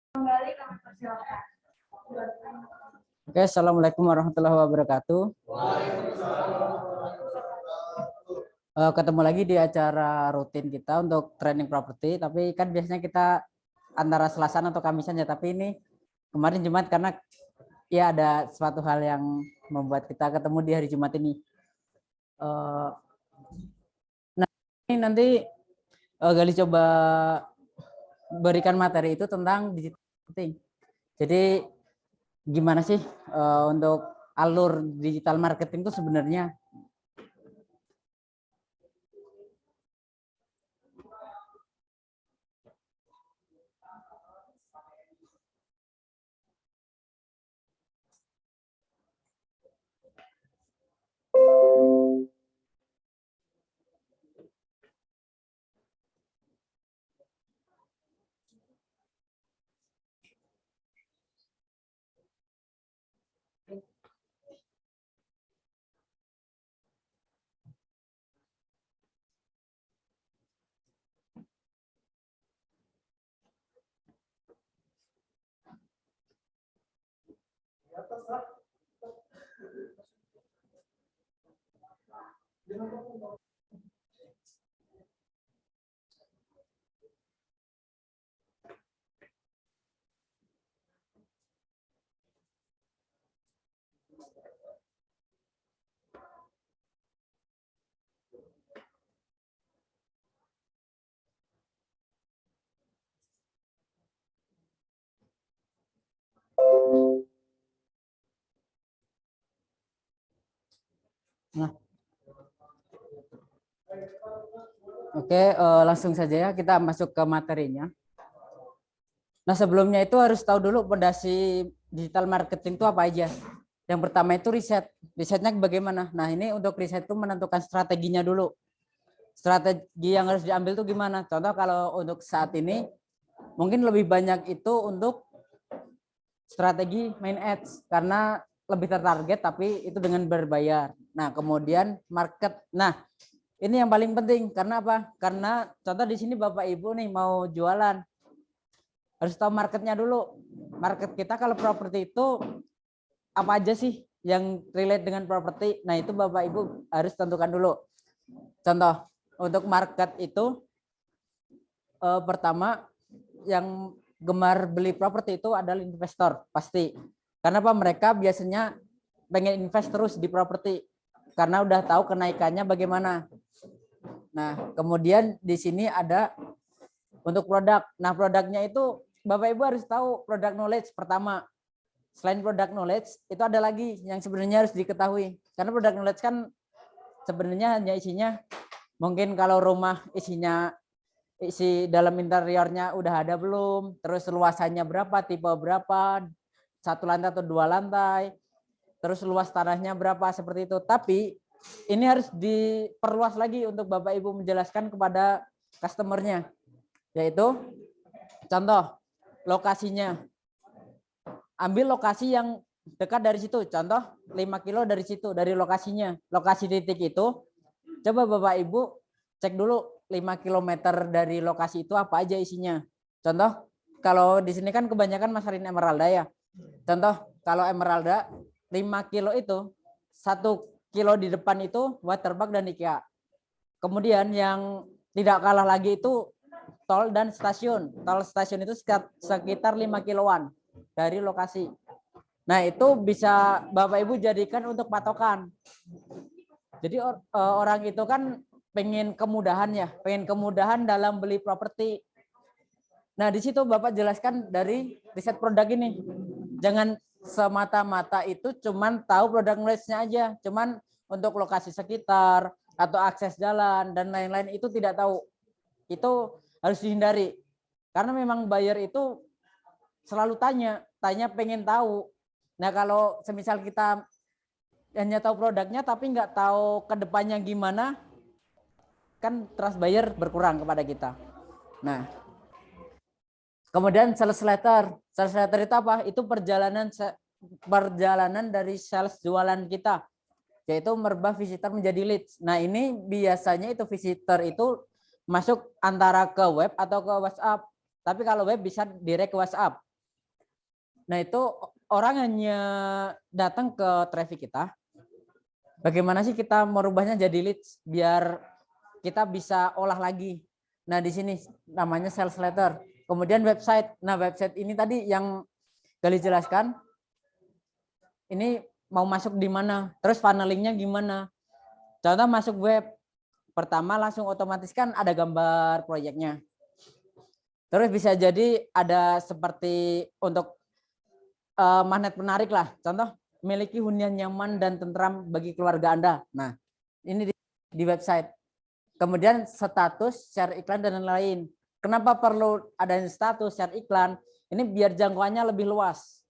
Kembali kami persilakan. Oke, assalamualaikum warahmatullahi wabarakatuh. Ketemu lagi di acara rutin kita untuk training properti, tapi kan biasanya kita antara Selasa atau Kamisan ya, tapi ini kemarin Jumat karena ya ada suatu hal yang membuat kita ketemu di hari Jumat ini. Nah, ini nanti Gali coba berikan materi itu tentang digital marketing. Jadi gimana sih untuk alur digital marketing itu sebenarnya? Nah, oke, langsung saja ya kita masuk ke materinya. Nah, sebelumnya itu harus tahu dulu fondasi digital marketing itu apa aja. Yang pertama itu riset. Risetnya bagaimana? Nah, ini untuk riset itu menentukan strateginya dulu. Strategi yang harus diambil itu gimana? Contoh kalau untuk saat ini mungkin lebih banyak itu untuk strategi main ads karena lebih tertarget tapi itu dengan berbayar. Nah, kemudian market. Nah, ini yang paling penting karena apa? Karena contoh di sini Bapak Ibu nih mau jualan. Harus tahu marketnya dulu. Market kita kalau properti itu apa aja sih yang relate dengan properti? Nah, itu Bapak Ibu harus tentukan dulu. Contoh, untuk market itu pertama yang gemar beli properti itu adalah investor, pasti. Karena apa? Mereka biasanya pengen invest terus di properti karena udah tahu kenaikannya bagaimana. Nah, kemudian di sini ada untuk produk. Nah, produknya itu Bapak Ibu harus tahu produk knowledge pertama. Selain produk knowledge, itu ada lagi yang sebenarnya harus diketahui. Karena produk knowledge kan sebenarnya hanya isinya, mungkin kalau rumah isinya isi dalam interiornya udah ada belum, terus luasannya berapa, tipe berapa, 1 lantai atau 2 lantai, terus luas tanahnya berapa, seperti itu. Tapi ini harus diperluas lagi untuk Bapak Ibu menjelaskan kepada customernya, yaitu contoh lokasinya. Ambil lokasi yang dekat dari situ, contoh 5 kilo dari situ, dari lokasinya. Lokasi titik itu, coba Bapak Ibu cek dulu 5 kilometer dari lokasi itu apa aja isinya. Contoh, kalau di sini kan kebanyakan masarin Emeralda ya. Contoh, kalau Emeralda 5 kilo itu, 1 kilo di depan itu waterpark dan IKEA. Kemudian yang tidak kalah lagi itu tol dan stasiun. Tol stasiun itu sekitar 5 kiloan dari lokasi. Nah, itu bisa Bapak Ibu jadikan untuk patokan. Jadi orang itu kan pengen kemudahan ya, pengen kemudahan dalam beli properti. Nah, di situ Bapak jelaskan dari riset produk ini. Jangan semata-mata itu cuman tahu produk knowledge-nya aja, cuman untuk lokasi sekitar atau akses jalan dan lain-lain itu tidak tahu. Itu harus dihindari. Karena memang buyer itu selalu tanya pengen tahu. Nah, kalau semisal kita hanya tahu produknya tapi nggak tahu ke depannya gimana, kan trust buyer berkurang kepada kita. Nah, kemudian sales letter. Sales letter itu apa? Itu perjalanan dari sales jualan kita, yaitu merubah visitor menjadi leads. Nah, ini biasanya itu visitor itu masuk antara ke web atau ke WhatsApp. Tapi kalau web bisa direct ke WhatsApp. Nah, itu orang hanya datang ke traffic kita. Bagaimana sih kita merubahnya jadi leads biar kita bisa olah lagi. Nah, di sini namanya sales letter. Kemudian website. Nah, website ini tadi yang Gali jelaskan. Ini mau masuk di mana? Terus funnelingnya gimana? Contoh masuk web. Pertama langsung otomatis kan ada gambar proyeknya. Terus bisa jadi ada seperti untuk magnet menarik lah. Contoh, miliki hunian nyaman dan tentram bagi keluarga Anda. Nah, ini di website. Kemudian status, share iklan, dan lain-lain. Kenapa perlu ada status, share iklan? Ini biar jangkauannya lebih luas.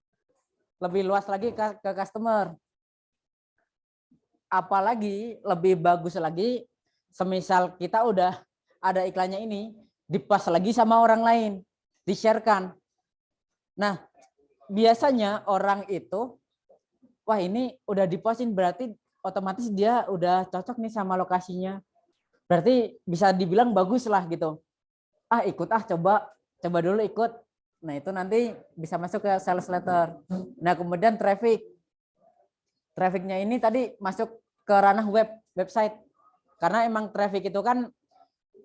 Lebih luas lagi ke customer. Apalagi lebih bagus lagi, semisal kita udah ada iklannya ini, dipas lagi sama orang lain, di-sharekan. Nah, biasanya orang itu, wah ini udah dipostin berarti otomatis dia udah cocok nih sama lokasinya. Berarti bisa dibilang bagus lah gitu. Ah ikut coba dulu ikut. Nah itu nanti bisa masuk ke sales letter. Nah kemudian traffic. Trafficnya ini tadi masuk ke ranah website. Karena emang traffic itu kan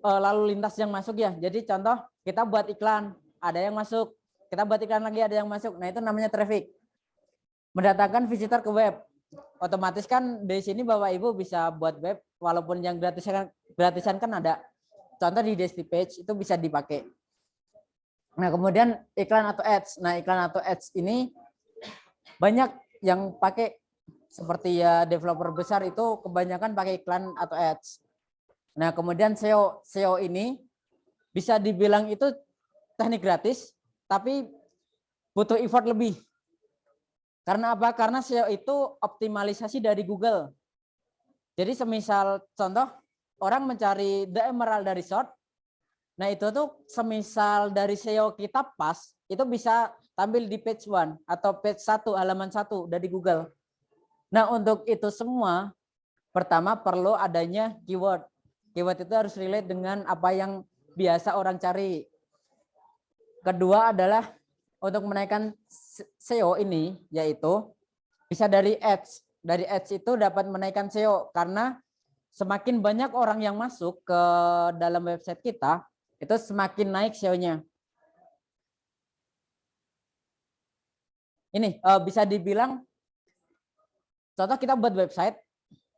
lalu lintas yang masuk ya. Jadi contoh kita buat iklan, ada yang masuk. Kita buat iklan lagi, ada yang masuk. Nah itu namanya traffic. Mendatangkan visitor ke web. Otomatis kan di sini Bapak Ibu bisa buat web walaupun yang gratisan kan ada. Contoh di Desti Page itu bisa dipakai. Nah, kemudian iklan atau ads. Nah, iklan atau ads ini banyak yang pakai seperti ya developer besar itu kebanyakan pakai iklan atau ads. Nah, kemudian SEO. SEO ini bisa dibilang itu teknik gratis tapi butuh effort lebih. Karena apa? Karena SEO itu optimalisasi dari Google. Jadi semisal contoh orang mencari The Emerald dari Resort, nah itu tuh semisal dari SEO kita pas, itu bisa tampil di page 1 atau page 1 halaman 1 dari Google. Nah untuk itu semua, pertama perlu adanya keyword. Keyword itu harus relate dengan apa yang biasa orang cari. Kedua adalah untuk menaikkan SEO ini, yaitu bisa dari ads. Dari ads itu dapat menaikkan SEO karena semakin banyak orang yang masuk ke dalam website kita, itu semakin naik SEO-nya. Ini bisa dibilang, contoh kita buat website,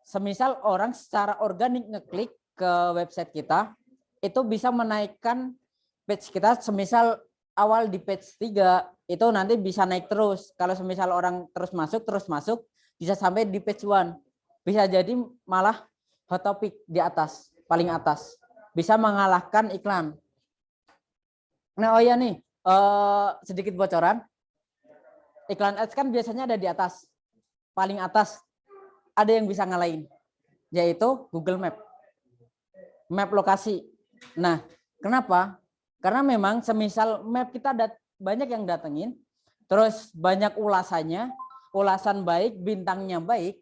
semisal orang secara organik ngeklik ke website kita, itu bisa menaikkan page kita, semisal awal di page 3, itu nanti bisa naik terus. Kalau semisal orang terus masuk, bisa sampai di page 1. Bisa jadi malah hot topic di atas, paling atas. Bisa mengalahkan iklan. Nah, oh ya nih, sedikit bocoran. Iklan ads kan biasanya ada di atas. Paling atas ada yang bisa ngalahin, yaitu Google Map. Map lokasi. Nah, kenapa? Karena memang semisal map kita ada banyak yang datengin, terus banyak ulasannya, ulasan baik, bintangnya baik,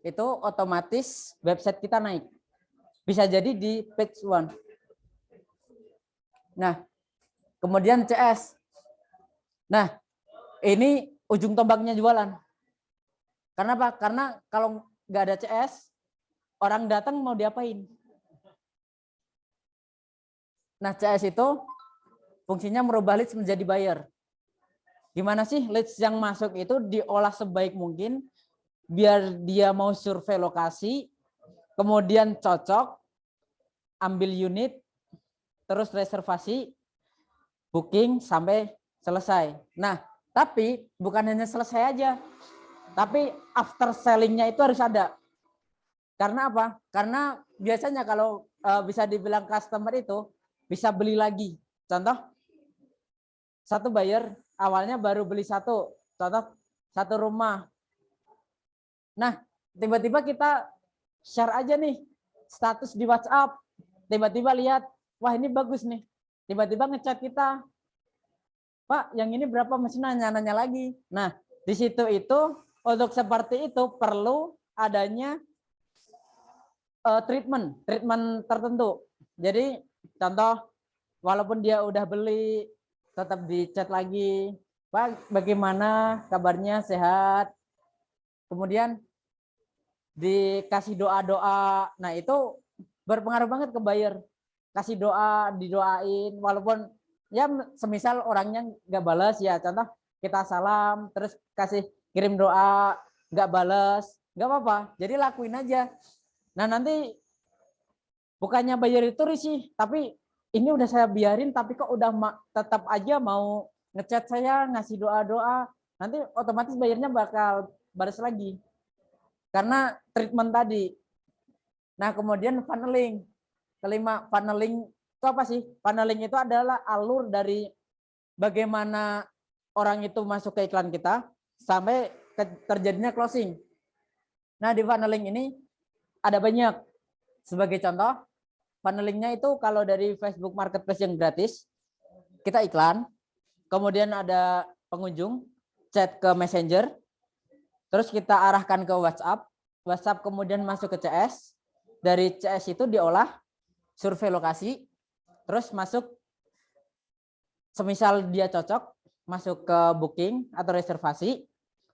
itu otomatis website kita naik. Bisa jadi di page 1. Nah, kemudian CS. Nah, ini ujung tombaknya jualan. Karena apa? Karena kalau nggak ada CS, orang datang mau diapain? Nah, CS itu fungsinya merubah leads menjadi buyer. Gimana sih leads yang masuk itu diolah sebaik mungkin biar dia mau survei lokasi, kemudian cocok, ambil unit, terus reservasi, booking sampai selesai. Nah, tapi bukan hanya selesai aja, tapi after selling-nya itu harus ada. Karena apa? Karena biasanya kalau bisa dibilang customer itu bisa beli lagi. Contoh, satu buyer awalnya baru beli satu, contoh satu rumah. Nah, tiba-tiba kita share aja nih status di WhatsApp. Tiba-tiba lihat, wah ini bagus nih. Tiba-tiba ngechat kita, Pak, yang ini berapa? Masih nanya-nanya lagi. Nah, di situ itu untuk seperti itu perlu adanya treatment tertentu. Jadi contoh, walaupun dia udah beli, tetap di chat lagi, Pak, bagaimana kabarnya, sehat? Kemudian dikasih doa-doa. Nah, itu berpengaruh banget ke buyer. Kasih doa, didoain, walaupun ya semisal orangnya nggak balas ya, contoh kita salam, terus kasih kirim doa, nggak balas, nggak apa-apa. Jadi lakuin aja. Nah, nanti bukannya buyer itu risih, tapi ini udah saya biarin, tapi kok udah tetap aja mau ngechat saya, ngasih doa-doa, nanti otomatis bayarnya bakal balas lagi. Karena treatment tadi. Nah, kemudian funneling. Kelima, funneling itu apa sih? Funneling itu adalah alur dari bagaimana orang itu masuk ke iklan kita sampai terjadinya closing. Nah, di funneling ini ada banyak. Sebagai contoh, funnelingnya itu kalau dari Facebook Marketplace yang gratis, kita iklan, kemudian ada pengunjung, chat ke Messenger, terus kita arahkan ke WhatsApp, WhatsApp kemudian masuk ke CS, dari CS itu diolah, survei lokasi, terus masuk, semisal dia cocok, masuk ke booking atau reservasi,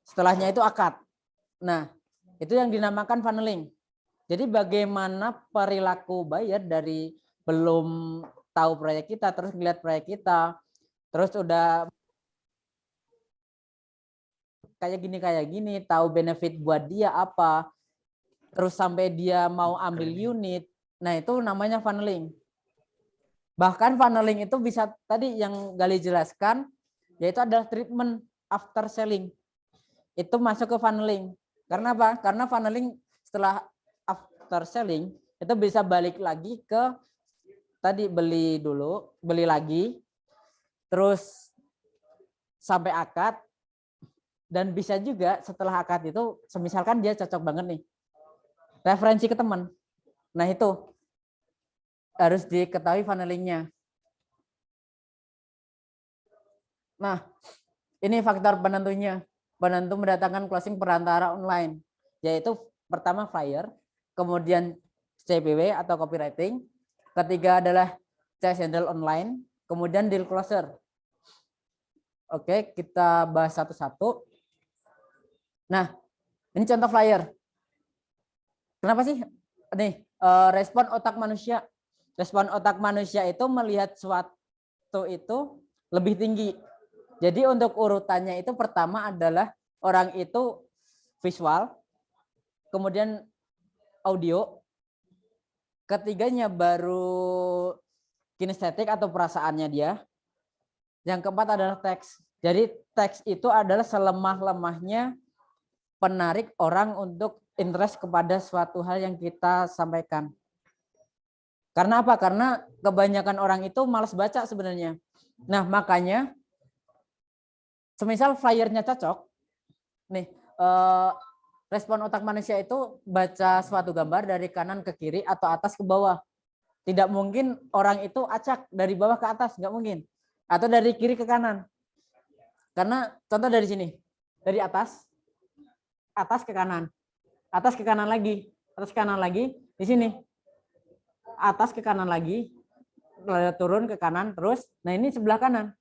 setelahnya itu akad. Nah, itu yang dinamakan funneling. Jadi bagaimana perilaku buyer dari belum tahu proyek kita, terus ngeliat proyek kita, terus udah kayak gini, tahu benefit buat dia apa, terus sampai dia mau ambil unit. Nah, itu namanya funneling. Bahkan funneling itu bisa tadi yang Gali jelaskan, yaitu adalah treatment after selling. Itu masuk ke funneling. Karena apa? Karena funneling setelah after selling itu bisa balik lagi ke tadi beli dulu, beli lagi, terus sampai akad, dan bisa juga setelah akad itu, semisalkan dia cocok banget nih, referensi ke teman. Nah, itu harus diketahui funnelingnya. Nah, ini faktor penentunya. Penentu mendatangkan closing perantara online, yaitu pertama flyer, kemudian CPW atau copywriting, ketiga adalah CS handle online, kemudian deal closer. Oke, kita bahas satu-satu. Nah, ini contoh flyer. Kenapa sih? Nih, respon otak manusia. Respon otak manusia itu melihat suatu itu lebih tinggi. Jadi untuk urutannya itu pertama adalah orang itu visual, kemudian audio, ketiganya baru kinestetik atau perasaannya dia, yang keempat adalah teks. Jadi teks itu adalah selemah-lemahnya penarik orang untuk interest kepada suatu hal yang kita sampaikan. Karena apa? Karena kebanyakan orang itu malas baca sebenarnya. Nah, makanya semisal flyernya cocok, nih respon otak manusia itu baca suatu gambar dari kanan ke kiri atau atas ke bawah. Tidak mungkin orang itu acak dari bawah ke atas, nggak mungkin. Atau dari kiri ke kanan. Karena contoh dari sini, dari atas ke kanan, atas ke kanan lagi, atas ke kanan lagi, di sini, atas ke kanan lagi, turun ke kanan terus. Nah, ini sebelah kanan.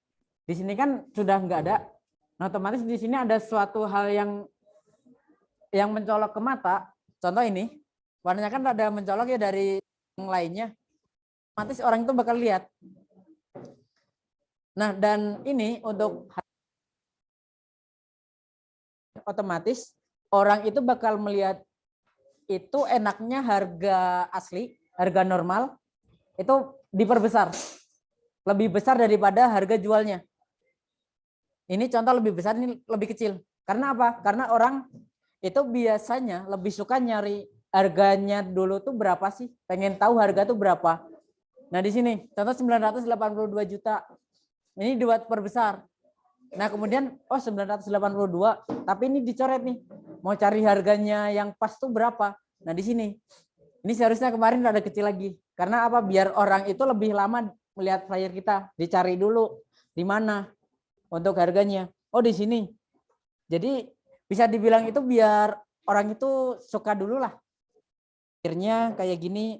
Di sini kan sudah nggak ada. Nah, otomatis di sini ada suatu hal yang mencolok ke mata. Contoh ini, warnanya kan ada mencolok ya dari yang lainnya. Otomatis orang itu bakal lihat. Nah, dan ini untuk otomatis orang itu bakal melihat itu enaknya harga asli, harga normal itu diperbesar. Lebih besar daripada harga jualnya. Ini contoh lebih besar, ini lebih kecil. Karena apa? Karena orang itu biasanya lebih suka nyari harganya dulu tuh berapa sih? Pengen tahu harga tuh berapa. Nah, di sini contoh 982 juta. Ini dibuat perbesar. Nah, kemudian 982, tapi ini dicoret nih. Mau cari harganya yang pas tuh berapa? Nah, di sini. Ini seharusnya kemarin ada kecil lagi. Karena apa? Biar orang itu lebih lama melihat flyer kita, dicari dulu di mana untuk harganya. Oh, di sini. Jadi bisa dibilang itu biar orang itu suka dulu lah. Akhirnya kayak gini,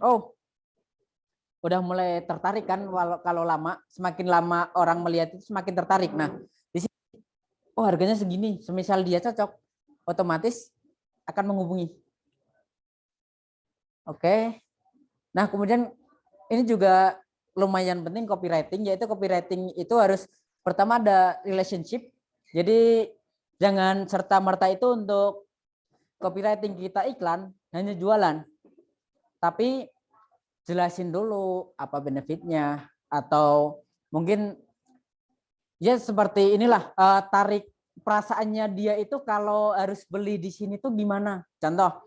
udah mulai tertarik kan. Kalau lama, semakin lama orang melihat itu semakin tertarik. Nah, di sini harganya segini, semisal dia cocok, otomatis akan menghubungi. Oke. Nah, kemudian ini juga lumayan penting copywriting, yaitu copywriting itu harus pertama ada relationship. Jadi jangan serta-merta itu untuk copywriting kita iklan hanya jualan. Tapi jelasin dulu apa benefitnya, atau mungkin ya seperti inilah, tarik perasaannya dia itu kalau harus beli di sini tuh gimana. Contoh,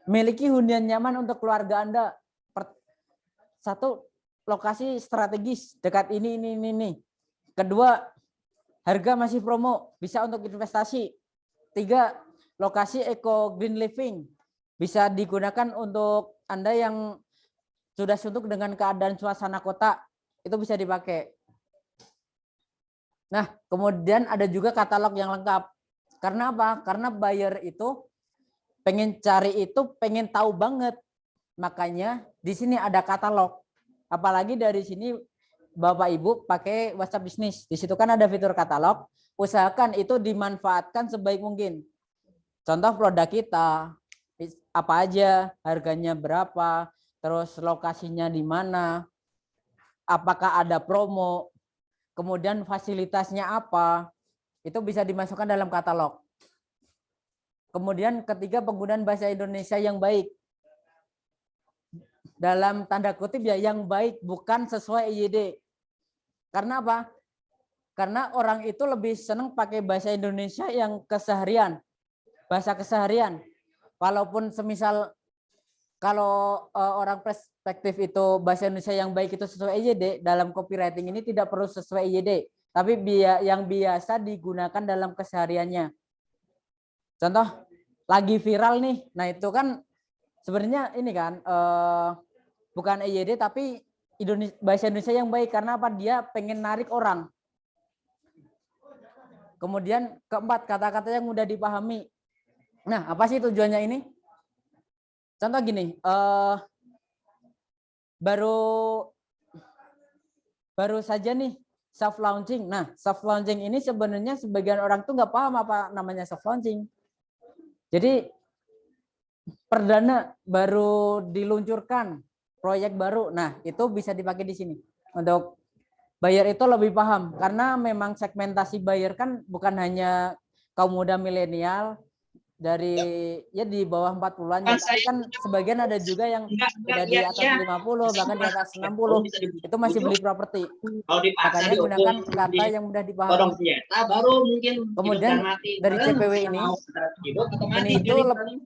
miliki hunian nyaman untuk keluarga Anda. Satu, lokasi strategis dekat ini. Kedua, harga masih promo, bisa untuk investasi. 3, lokasi eco green living, bisa digunakan untuk Anda yang sudah suntuk dengan keadaan suasana kota, itu bisa dipakai. Nah, kemudian ada juga katalog yang lengkap. Karena apa? Karena buyer itu pengen cari itu, pengen tahu banget. Makanya di sini ada katalog. Apalagi dari sini Bapak Ibu pakai WhatsApp bisnis. Di situ kan ada fitur katalog. Usahakan itu dimanfaatkan sebaik mungkin. Contoh produk kita, apa aja, harganya berapa, terus lokasinya di mana, apakah ada promo, kemudian fasilitasnya apa, itu bisa dimasukkan dalam katalog. Kemudian ketiga, penggunaan bahasa Indonesia yang baik. Dalam tanda kutip ya, yang baik, bukan sesuai EYD. Karena apa? Karena orang itu lebih senang pakai bahasa Indonesia yang keseharian, bahasa keseharian. Walaupun semisal kalau orang perspektif itu bahasa Indonesia yang baik itu sesuai EYD, dalam copywriting ini tidak perlu sesuai EYD, tapi yang biasa digunakan dalam kesehariannya. Contoh, lagi viral nih, nah itu kan sebenarnya ini kan bukan EYD tapi bahasa Indonesia yang baik. Karena apa? Dia pengen narik orang. Kemudian keempat, kata-kata yang mudah dipahami. Nah, apa sih tujuannya ini? Contoh gini, baru saja nih soft launching. Nah, soft launching ini sebenarnya sebagian orang tuh nggak paham apa namanya soft launching. Jadi perdana baru diluncurkan proyek baru. Nah, itu bisa dipakai di sini. Untuk buyer itu lebih paham, karena memang segmentasi buyer kan bukan hanya kaum muda milenial dari ya di bawah 40-an, ya, tapi kan sebagian ada juga yang udah di atas 50, bahkan di atas 60, itu masih beli properti. Makanya gunakan kata yang mudah dipahami. Kemudian dari CPW ini itu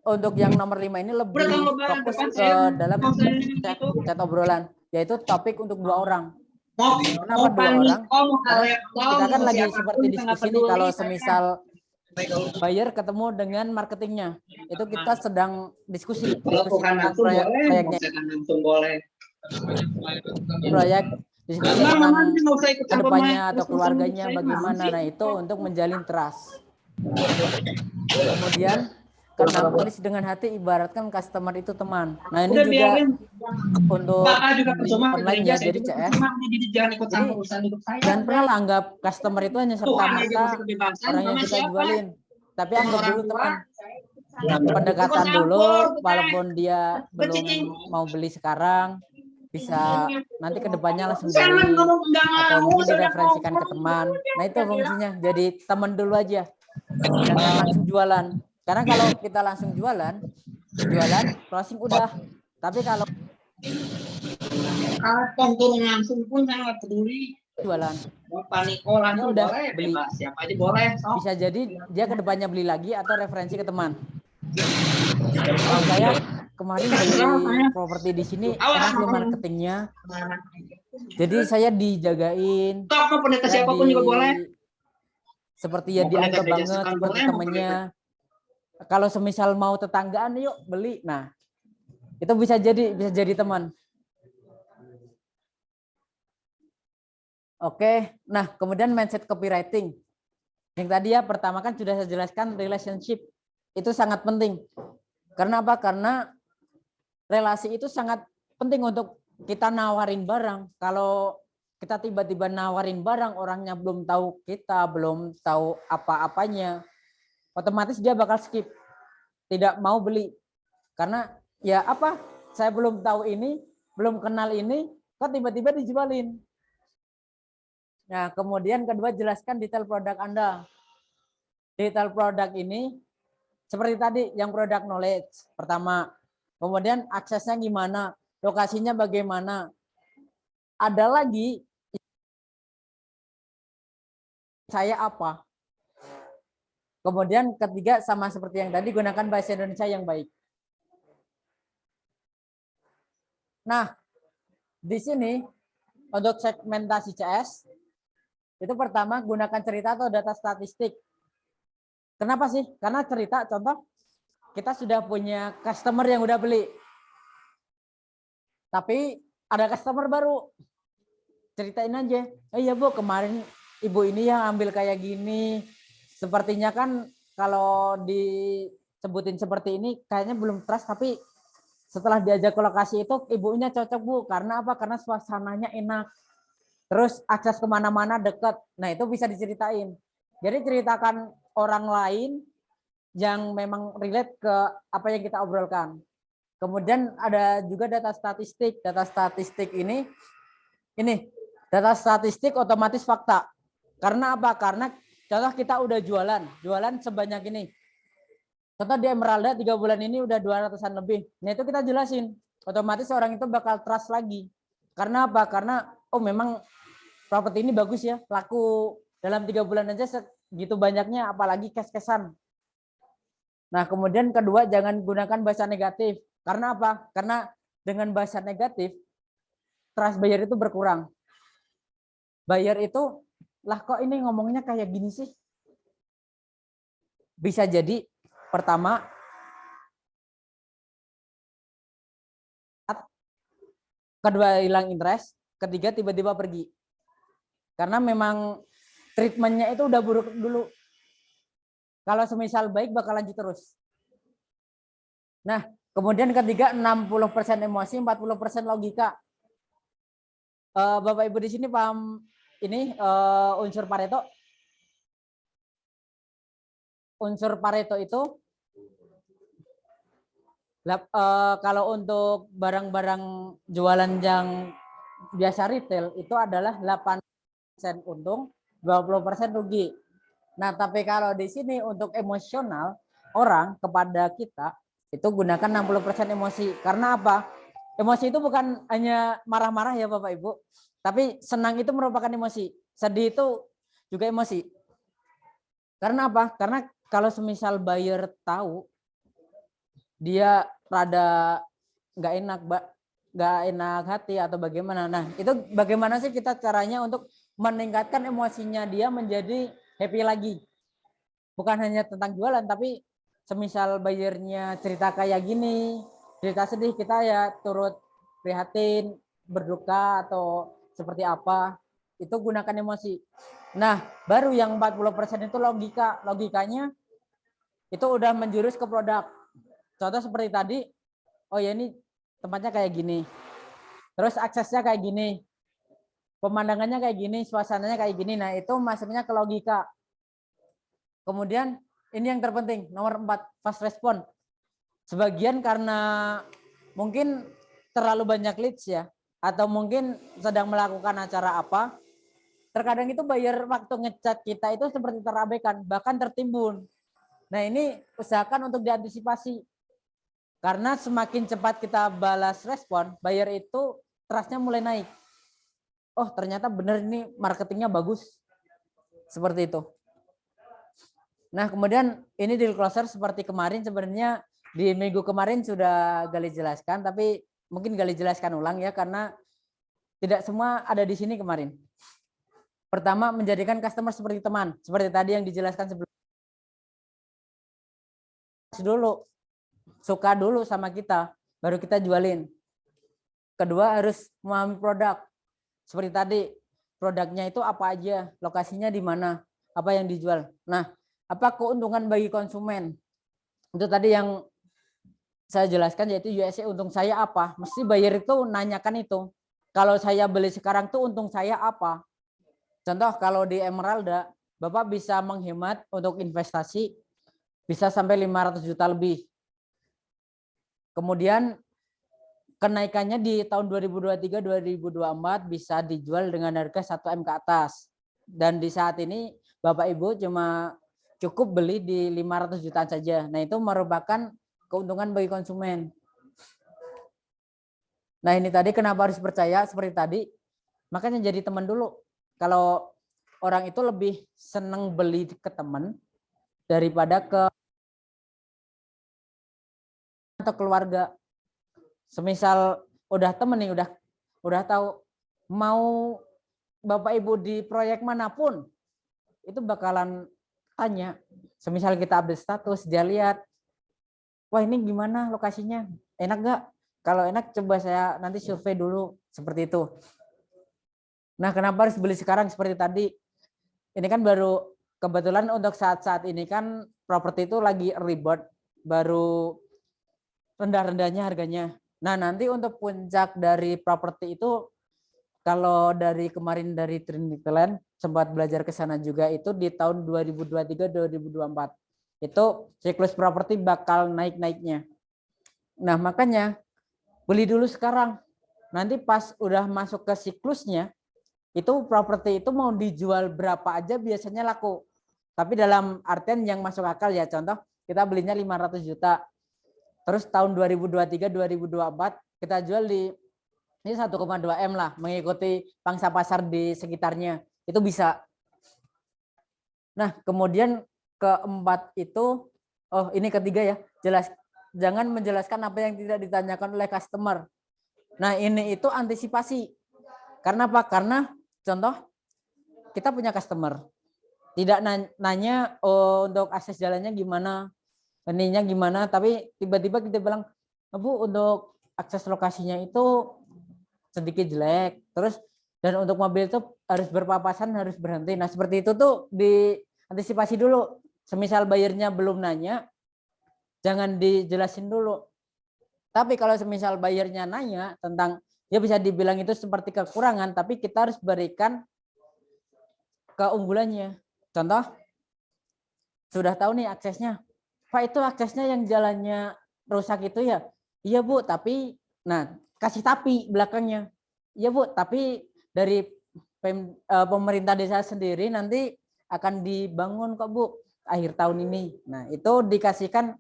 untuk yang nomor 5 ini lebih fokus ke dalam chat obrolan, yaitu topik untuk 2 orang. Kenapa 2 orang? Karena kita kan lagi seperti diskusi nih, kalau semisal buyer ketemu dengan marketingnya, itu kita sedang diskusi tentang proyeknya, proyek, diskusi tentang kedepannya atau keluarganya bagaimana. Nah, itu untuk menjalin trust. Kemudian karena tulis dengan hati, ibaratkan customer itu teman. Nah, ini juga untuk online ya, jadi CS. Jadi jangan pernah anggap customer itu hanya serta-merta orang yang kita jualin, tapi anggap dulu teman. Pendekatan dulu, walaupun dia belum mau beli sekarang, bisa nanti kedepannya langsung beli, atau mungkin direferensikan ke teman. Nah, itu fungsinya, jadi teman dulu aja, jangan langsung jualan. Karena kalau kita langsung jualan, jualan, closing udah. Tapi kalau turun langsung pun saya nggak peduli. jualan, Bapak Niko langsung udah boleh, beli. bebas. Siapa aja boleh. Sok. Bisa jadi dia kedepannya beli lagi atau referensi ke teman. Oh, saya kemarin beli properti di sini enak loh marketingnya. Jadi saya dijagain. Sok, mau pendeta saya siapapun juga boleh. Seperti ya Mau pendeta dianggap gereja banget sekali seperti boleh, mau temennya. Kalau semisal mau tetanggaan yuk beli. Nah, itu bisa jadi teman. Oke, nah kemudian mindset copywriting. Yang tadi ya pertama kan sudah saya jelaskan relationship itu sangat penting. Karena apa? Karena relasi itu sangat penting untuk kita nawarin barang. Kalau kita tiba-tiba nawarin barang, orangnya belum tahu kita, belum tahu apa-apanya, otomatis dia bakal skip, tidak mau beli. Karena ya apa? Saya belum tahu ini, belum kenal ini, kok tiba-tiba dijualin. Nah, kemudian kedua, jelaskan detail produk Anda. Detail produk ini seperti tadi yang produk knowledge pertama. Kemudian aksesnya gimana, lokasinya bagaimana. Ada lagi saya apa. Kemudian ketiga sama seperti yang tadi, gunakan bahasa Indonesia yang baik. Nah, di sini untuk segmentasi CS itu pertama gunakan cerita atau data statistik. Kenapa sih? Karena cerita, contoh kita sudah punya customer yang udah beli. Tapi ada customer baru. Ceritain aja. Iya Bu, kemarin ibu ini yang ambil kayak gini. Sepertinya kan kalau disebutin seperti ini kayaknya belum trust, tapi setelah diajak ke lokasi itu ibunya cocok Bu. Karena apa? Karena suasananya enak. Terus akses kemana-mana dekat. Nah itu bisa diceritain. Jadi ceritakan orang lain yang memang relate ke apa yang kita obrolkan. Kemudian ada juga data statistik. Data statistik ini data statistik otomatis fakta. Karena apa? Karena contoh kita udah jualan sebanyak ini. Contoh di Emeralda 3 bulan ini udah 200-an lebih. Nah itu kita jelasin. Otomatis orang itu bakal trust lagi. Karena apa? Karena oh memang properti ini bagus ya, laku dalam 3 bulan aja segitu banyaknya, apalagi cash-cashan. Nah kemudian kedua, jangan gunakan bahasa negatif. Karena apa? Karena dengan bahasa negatif, trust buyer itu berkurang. Buyer itu, lah kok ini ngomongnya kayak gini sih? Bisa jadi, pertama, kedua hilang interest, ketiga tiba-tiba pergi. Karena memang treatmentnya itu udah buruk dulu. Kalau semisal baik bakal lanjut terus. Nah, kemudian ketiga 60% emosi, 40% logika. Bapak Ibu di sini paham ini unsur Pareto? Unsur Pareto itu kalau untuk barang-barang jualan yang biasa retail itu adalah 8% untung, 20% rugi. Nah, tapi kalau di sini untuk emosional orang kepada kita itu gunakan 60% emosi. Karena apa? Emosi itu bukan hanya marah-marah ya Bapak Ibu, tapi senang itu merupakan emosi. Sedih itu juga emosi. Karena apa? Karena kalau semisal buyer tahu dia rada nggak enak hati atau bagaimana. Nah, itu bagaimana sih kita caranya untuk meningkatkan emosinya dia menjadi happy lagi. Bukan hanya tentang jualan, tapi semisal bayarnya cerita kayak gini, cerita sedih, kita ya turut prihatin, berduka atau seperti apa, itu gunakan emosi. Nah, baru yang 40% itu logika. Logikanya itu udah menjurus ke produk. Contoh seperti tadi, oh ya ini tempatnya kayak gini. Terus aksesnya kayak gini. Pemandangannya kayak gini, suasananya kayak gini. Nah, itu masuknya ke logika. Kemudian ini yang terpenting, nomor 4, fast respon. Sebagian karena mungkin terlalu banyak leads ya, atau mungkin sedang melakukan acara apa, terkadang itu buyer waktu ngechat kita itu seperti terabaikan, bahkan tertimbun. Nah ini usahakan untuk diantisipasi. Karena semakin cepat kita balas respon, buyer itu trust-nya mulai naik. Oh, ternyata benar ini marketingnya bagus. Seperti itu. Nah, kemudian ini deal closer seperti kemarin, sebenarnya di minggu kemarin sudah Gali jelaskan, tapi mungkin Gali jelaskan ulang ya, karena tidak semua ada di sini kemarin. Pertama, menjadikan customer seperti teman. Seperti tadi yang dijelaskan sebelumnya. Dulu, suka dulu sama kita, baru kita jualin. Kedua, harus memahami produk. Seperti tadi, produknya itu apa aja, lokasinya di mana, apa yang dijual. Nah, apa keuntungan bagi konsumen? Itu tadi yang saya jelaskan, yaitu USP untung saya apa. Mesti buyer itu nanyakan itu. Kalau saya beli sekarang tuh untung saya apa? Contoh kalau di Emeralda, Bapak bisa menghemat untuk investasi bisa sampai 500 juta lebih. Kemudian kenaikannya di tahun 2023-2024 bisa dijual dengan harga 1 M ke atas. Dan di saat ini Bapak Ibu cuma cukup beli di 500 jutaan saja. Nah, itu merupakan keuntungan bagi konsumen. Nah, ini tadi kenapa harus percaya seperti tadi. Makanya jadi teman dulu. Kalau orang itu lebih senang beli ke teman daripada ke atau keluarga. Semisal udah temen nih, udah tahu mau Bapak Ibu di proyek manapun, itu bakalan tanya. Semisal kita update status, dia lihat, wah ini gimana lokasinya, enak gak? Kalau enak coba saya nanti survei dulu, seperti itu. Nah, kenapa harus beli sekarang seperti tadi? Ini kan baru, kebetulan untuk saat-saat ini kan properti itu lagi rebound, baru rendah-rendahnya harganya. Nah, nanti untuk puncak dari properti itu, kalau dari kemarin dari Trinity Land, sempat belajar ke sana juga, itu di tahun 2023-2024. Itu siklus properti bakal naik-naiknya. Nah, makanya beli dulu sekarang. Nanti pas udah masuk ke siklusnya, itu properti itu mau dijual berapa aja biasanya laku. Tapi dalam artian yang masuk akal ya, contoh kita belinya 500 juta. Terus tahun 2023-2024 kita jual di ini 1,2 M lah, mengikuti pangsa pasar di sekitarnya. Itu bisa. Nah, kemudian keempat itu, oh ini ketiga ya, jangan menjelaskan apa yang tidak ditanyakan oleh customer. Nah, ini itu antisipasi. Karena apa? Karena contoh kita punya customer. Tidak nanya oh, untuk akses jalannya gimana, ininya gimana, tapi tiba-tiba kita bilang, Bu, untuk akses lokasinya itu sedikit jelek, terus dan untuk mobil itu harus berpapasan, harus berhenti. Nah, seperti itu tuh diantisipasi dulu. Semisal bayarnya belum nanya, jangan dijelasin dulu. Tapi kalau semisal bayarnya nanya tentang, ya bisa dibilang itu seperti kekurangan, tapi kita harus berikan keunggulannya. Contoh, sudah tahu nih aksesnya, Pak itu aksesnya yang jalannya rusak itu ya, iya Bu, tapi, nah kasih tapi belakangnya, iya Bu, tapi dari pemerintah desa sendiri nanti akan dibangun kok Bu akhir tahun ini. Nah itu dikasihkan,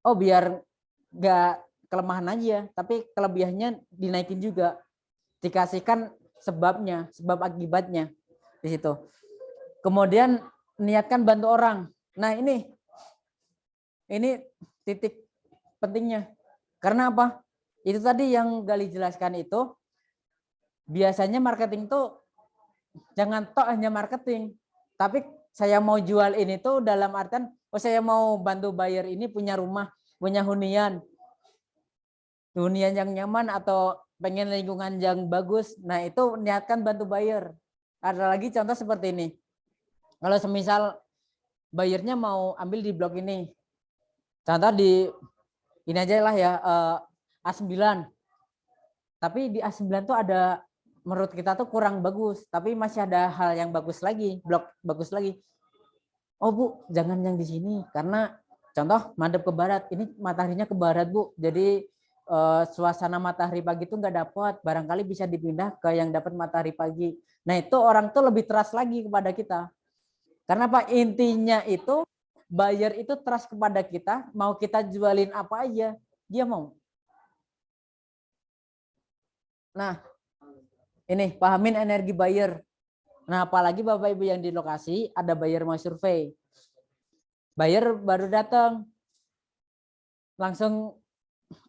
oh biar nggak kelemahan aja, tapi kelebihannya dinaikin juga, dikasihkan sebabnya, sebab akibatnya di situ. Kemudian niatkan bantu orang. Nah ini titik pentingnya. Karena apa? Itu tadi yang Gali jelaskan itu, biasanya marketing tuh jangan tok hanya marketing, tapi saya mau jual ini tuh dalam artian, oh saya mau bantu buyer ini punya rumah, punya hunian yang nyaman atau pengen lingkungan yang bagus. Nah itu niatkan bantu buyer. Ada lagi contoh seperti ini. Kalau semisal buyernya mau ambil di blok ini, contoh di ini aja lah ya, A9. Tapi di A9 tuh ada, menurut kita tuh kurang bagus, tapi masih ada hal yang bagus lagi, blok bagus lagi. Oh Bu, jangan yang di sini, karena contoh madep ke barat, ini mataharinya ke barat Bu, jadi suasana matahari pagi itu nggak dapat, barangkali bisa dipindah ke yang dapat matahari pagi. Nah itu orang tuh lebih trust lagi kepada kita. Karena apa? Intinya itu buyer itu trust kepada kita, mau kita jualin apa aja, dia mau. Nah, ini pahamin energi buyer. Nah, apalagi Bapak Ibu yang di lokasi, ada buyer mau survei. Buyer baru datang. Langsung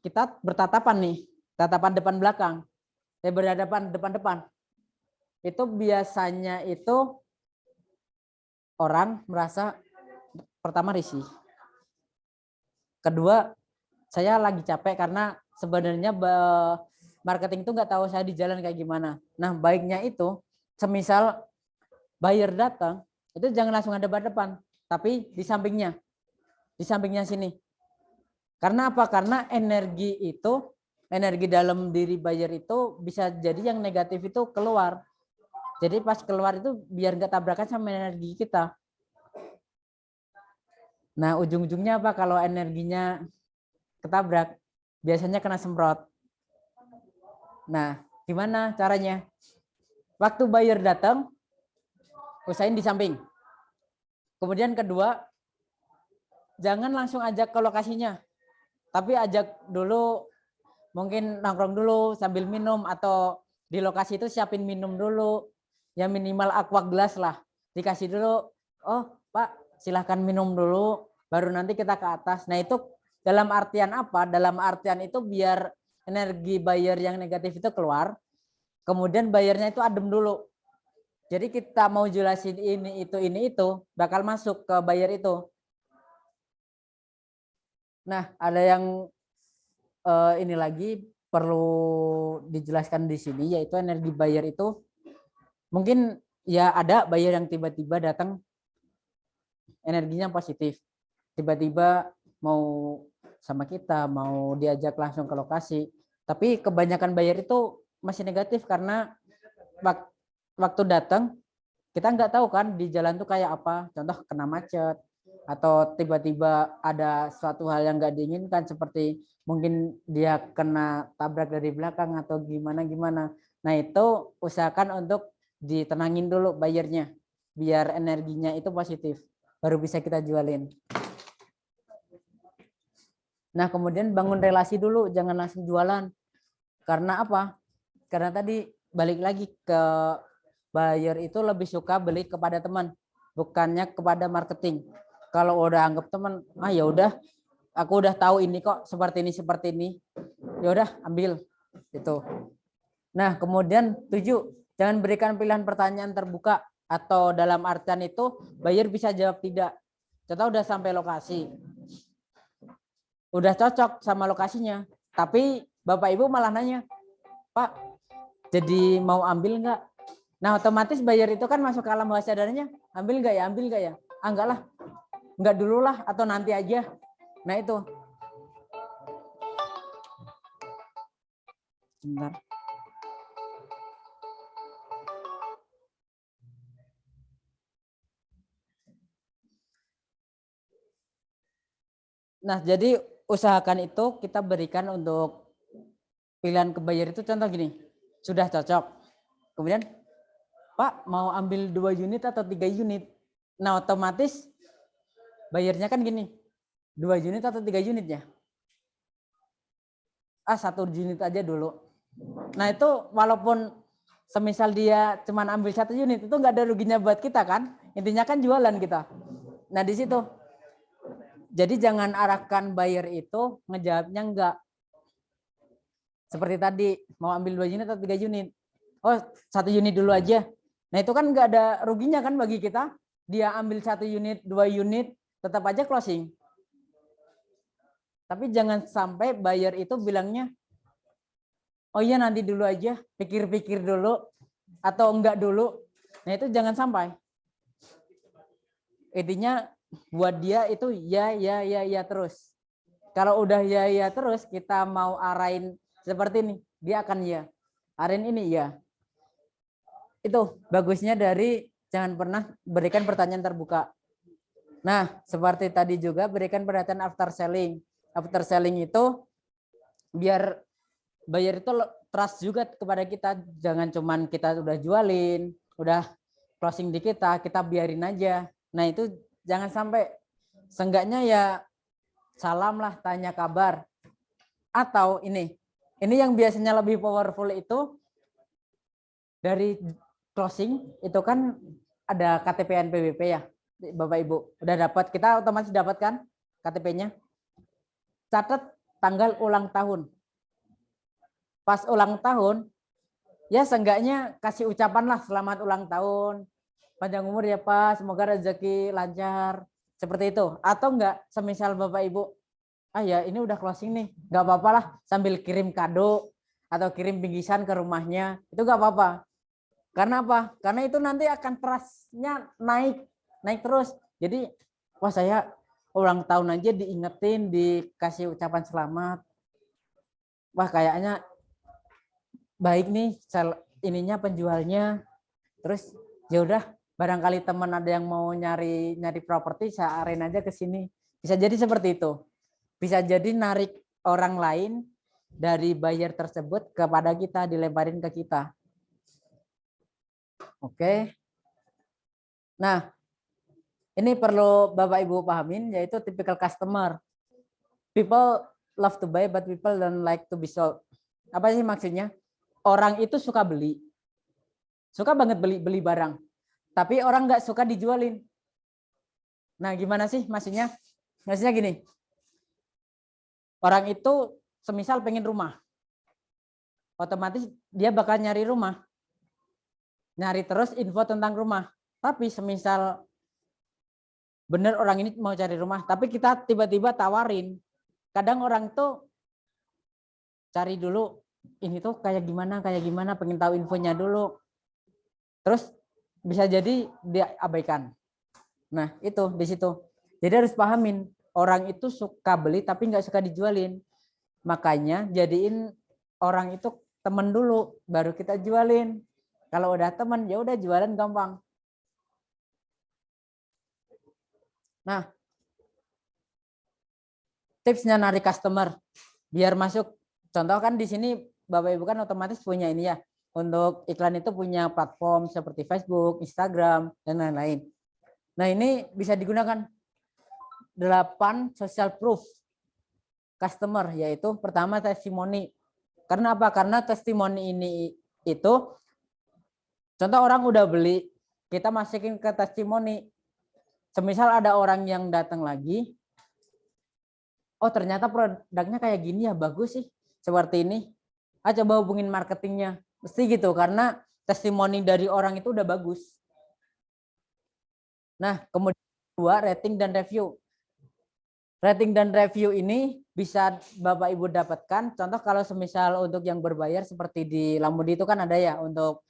kita bertatapan nih, tatapan depan belakang. Berhadapan depan-depan. Itu biasanya itu orang merasa pertama risih. Kedua, saya lagi capek karena sebenarnya marketing itu nggak tahu saya di jalan kayak gimana. Nah, baiknya itu semisal buyer datang, itu jangan langsung ada depan, tapi di sampingnya sini. Karena apa? Karena energi dalam diri buyer itu bisa jadi yang negatif itu keluar. Jadi pas keluar itu biar nggak tabrakan sama energi kita. Nah, ujung-ujungnya apa? Kalau energinya ketabrak, biasanya kena semprot. Nah, gimana caranya? Waktu buyer datang, usahain di samping. Kemudian kedua, jangan langsung ajak ke lokasinya, tapi ajak dulu, mungkin nongkrong dulu sambil minum, atau di lokasi itu siapin minum dulu, ya minimal aqua gelas lah, dikasih dulu. Oh Pak, silahkan minum dulu, baru nanti kita ke atas. Nah itu dalam artian apa? Dalam artian itu biar energi buyer yang negatif itu keluar, kemudian bayarnya itu adem dulu. Jadi kita mau jelasin ini itu bakal masuk ke buyer itu. Nah, ada yang ini lagi perlu dijelaskan di sini, yaitu energi buyer itu mungkin ya ada buyer yang tiba-tiba datang energinya positif, tiba-tiba mau sama kita, mau diajak langsung ke lokasi, tapi kebanyakan buyer itu masih negatif karena waktu datang kita nggak tahu kan di jalan tuh kayak apa, contoh kena macet atau tiba-tiba ada suatu hal yang nggak diinginkan, seperti mungkin dia kena tabrak dari belakang atau gimana. Nah itu usahakan untuk ditenangin dulu bayarnya biar energinya itu positif, baru bisa kita jualin. Nah kemudian bangun relasi dulu, jangan langsung jualan. Karena apa? Karena tadi balik lagi ke buyer itu lebih suka beli kepada teman, bukannya kepada marketing. Kalau udah anggap teman, ya udah, aku udah tahu ini kok seperti ini, ya udah ambil itu. Nah kemudian 7, jangan berikan pilihan pertanyaan terbuka, atau dalam artian itu buyer bisa jawab tidak. Contoh udah sampai lokasi, udah cocok sama lokasinya, tapi Bapak Ibu malah nanya, Pak, jadi mau ambil nggak? Nah otomatis buyer itu kan masuk ke alam bawah sadarnya, ambil nggak ya? Enggak lah, enggak dulu lah, atau nanti aja. Nah itu. Sebentar. Nah jadi usahakan itu kita berikan untuk pilihan ke buyer itu, contoh gini, sudah cocok. Kemudian, Pak mau ambil 2 unit atau 3 unit? Nah otomatis bayarnya kan gini, 2 unit atau 3 unit ya? 1 unit aja dulu. Nah itu walaupun semisal dia cuma ambil 1 unit, itu nggak ada ruginya buat kita kan? Intinya kan jualan kita. Nah di situ. Jadi jangan arahkan buyer itu ngejawabnya enggak. Seperti tadi, mau ambil 2 unit atau 3 unit? Oh 1 unit dulu aja. Nah itu kan nggak ada ruginya kan bagi kita. Dia ambil 1 unit, 2 unit, tetap aja closing. Tapi jangan sampai buyer itu bilangnya, oh iya nanti dulu aja, pikir-pikir dulu, atau enggak dulu. Nah itu jangan sampai. Intinya buat dia itu ya terus. Kalau udah ya terus, kita mau arahin seperti ini, dia akan ya. Arahin ini ya. Itu bagusnya dari jangan pernah berikan pertanyaan terbuka. Nah, seperti tadi juga berikan perhatian after selling. After selling itu biar buyer itu trust juga kepada kita. Jangan cuman kita udah jualin, udah closing di kita biarin aja. Nah itu jangan sampai. Seenggaknya ya salam lah, tanya kabar. Atau ini yang biasanya lebih powerful itu dari closing itu kan ada KTP NPWP ya, Bapak Ibu. Udah dapat, kita otomatis dapatkan KTP-nya. Catat tanggal ulang tahun. Pas ulang tahun, ya seenggaknya kasih ucapan lah selamat ulang tahun, panjang umur ya Pak, semoga rezeki lancar, seperti itu. Atau enggak, semisal Bapak Ibu, ya ini udah closing nih, nggak apa-apa lah sambil kirim kado atau kirim bingkisan ke rumahnya, itu nggak apa-apa. Karena apa? Karena itu nanti akan trust-nya naik terus. Jadi, wah saya ulang tahun aja diingetin, dikasih ucapan selamat. Wah kayaknya baik nih ininya penjualnya. Terus ya udah, barangkali teman ada yang mau nyari properti, saya arahin aja ke sini. Bisa jadi seperti itu. Bisa jadi narik orang lain dari buyer tersebut kepada kita, dilebarin ke kita. Oke. Nah, ini perlu Bapak Ibu pahamin, yaitu typical customer. People love to buy, but people don't like to be sold. Apa sih maksudnya? Orang itu suka beli. Suka banget beli barang. Tapi orang nggak suka dijualin. Nah, gimana sih maksudnya? Maksudnya gini. Orang itu semisal pengen rumah. Otomatis dia bakal nyari rumah. Nyari terus info tentang rumah. Tapi semisal bener orang ini mau cari rumah, tapi kita tiba-tiba tawarin. Kadang orang tuh cari dulu, ini tuh kayak gimana, pengen tahu infonya dulu. Terus bisa jadi dia abaikan. Nah itu di situ. Jadi harus pahamin, orang itu suka beli tapi nggak suka dijualin. Makanya jadiin orang itu temen dulu, baru kita jualin. Kalau udah temen, ya udah jualan gampang. Nah, tipsnya narik customer biar masuk. Contoh kan di sini Bapak Ibu kan otomatis punya ini ya. Untuk iklan itu punya platform seperti Facebook, Instagram, dan lain-lain. Nah, ini bisa digunakan 8 social proof customer, yaitu pertama testimoni. Karena apa? Karena testimoni ini itu contoh orang udah beli, kita masukin ke testimoni. Semisal ada orang yang datang lagi, oh ternyata produknya kayak gini ya, bagus sih, seperti ini. Coba hubungin marketingnya, mesti gitu, karena testimoni dari orang itu udah bagus. Nah, kemudian 2, rating dan review. Rating dan review ini bisa Bapak Ibu dapatkan. Contoh kalau semisal untuk yang berbayar seperti di Lamudi itu kan ada ya untuk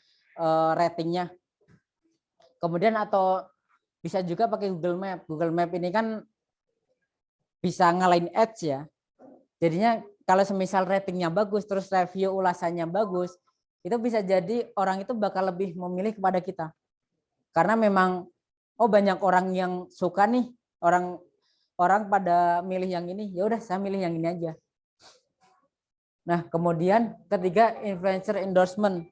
ratingnya. Kemudian atau bisa juga pakai Google Map. Google Map ini kan bisa ngalahin ads ya. Jadinya kalau semisal ratingnya bagus, terus review ulasannya bagus, itu bisa jadi orang itu bakal lebih memilih kepada kita. Karena memang banyak orang yang suka nih, orang pada milih yang ini, ya udah saya milih yang ini aja. Nah, kemudian ketiga, influencer endorsement.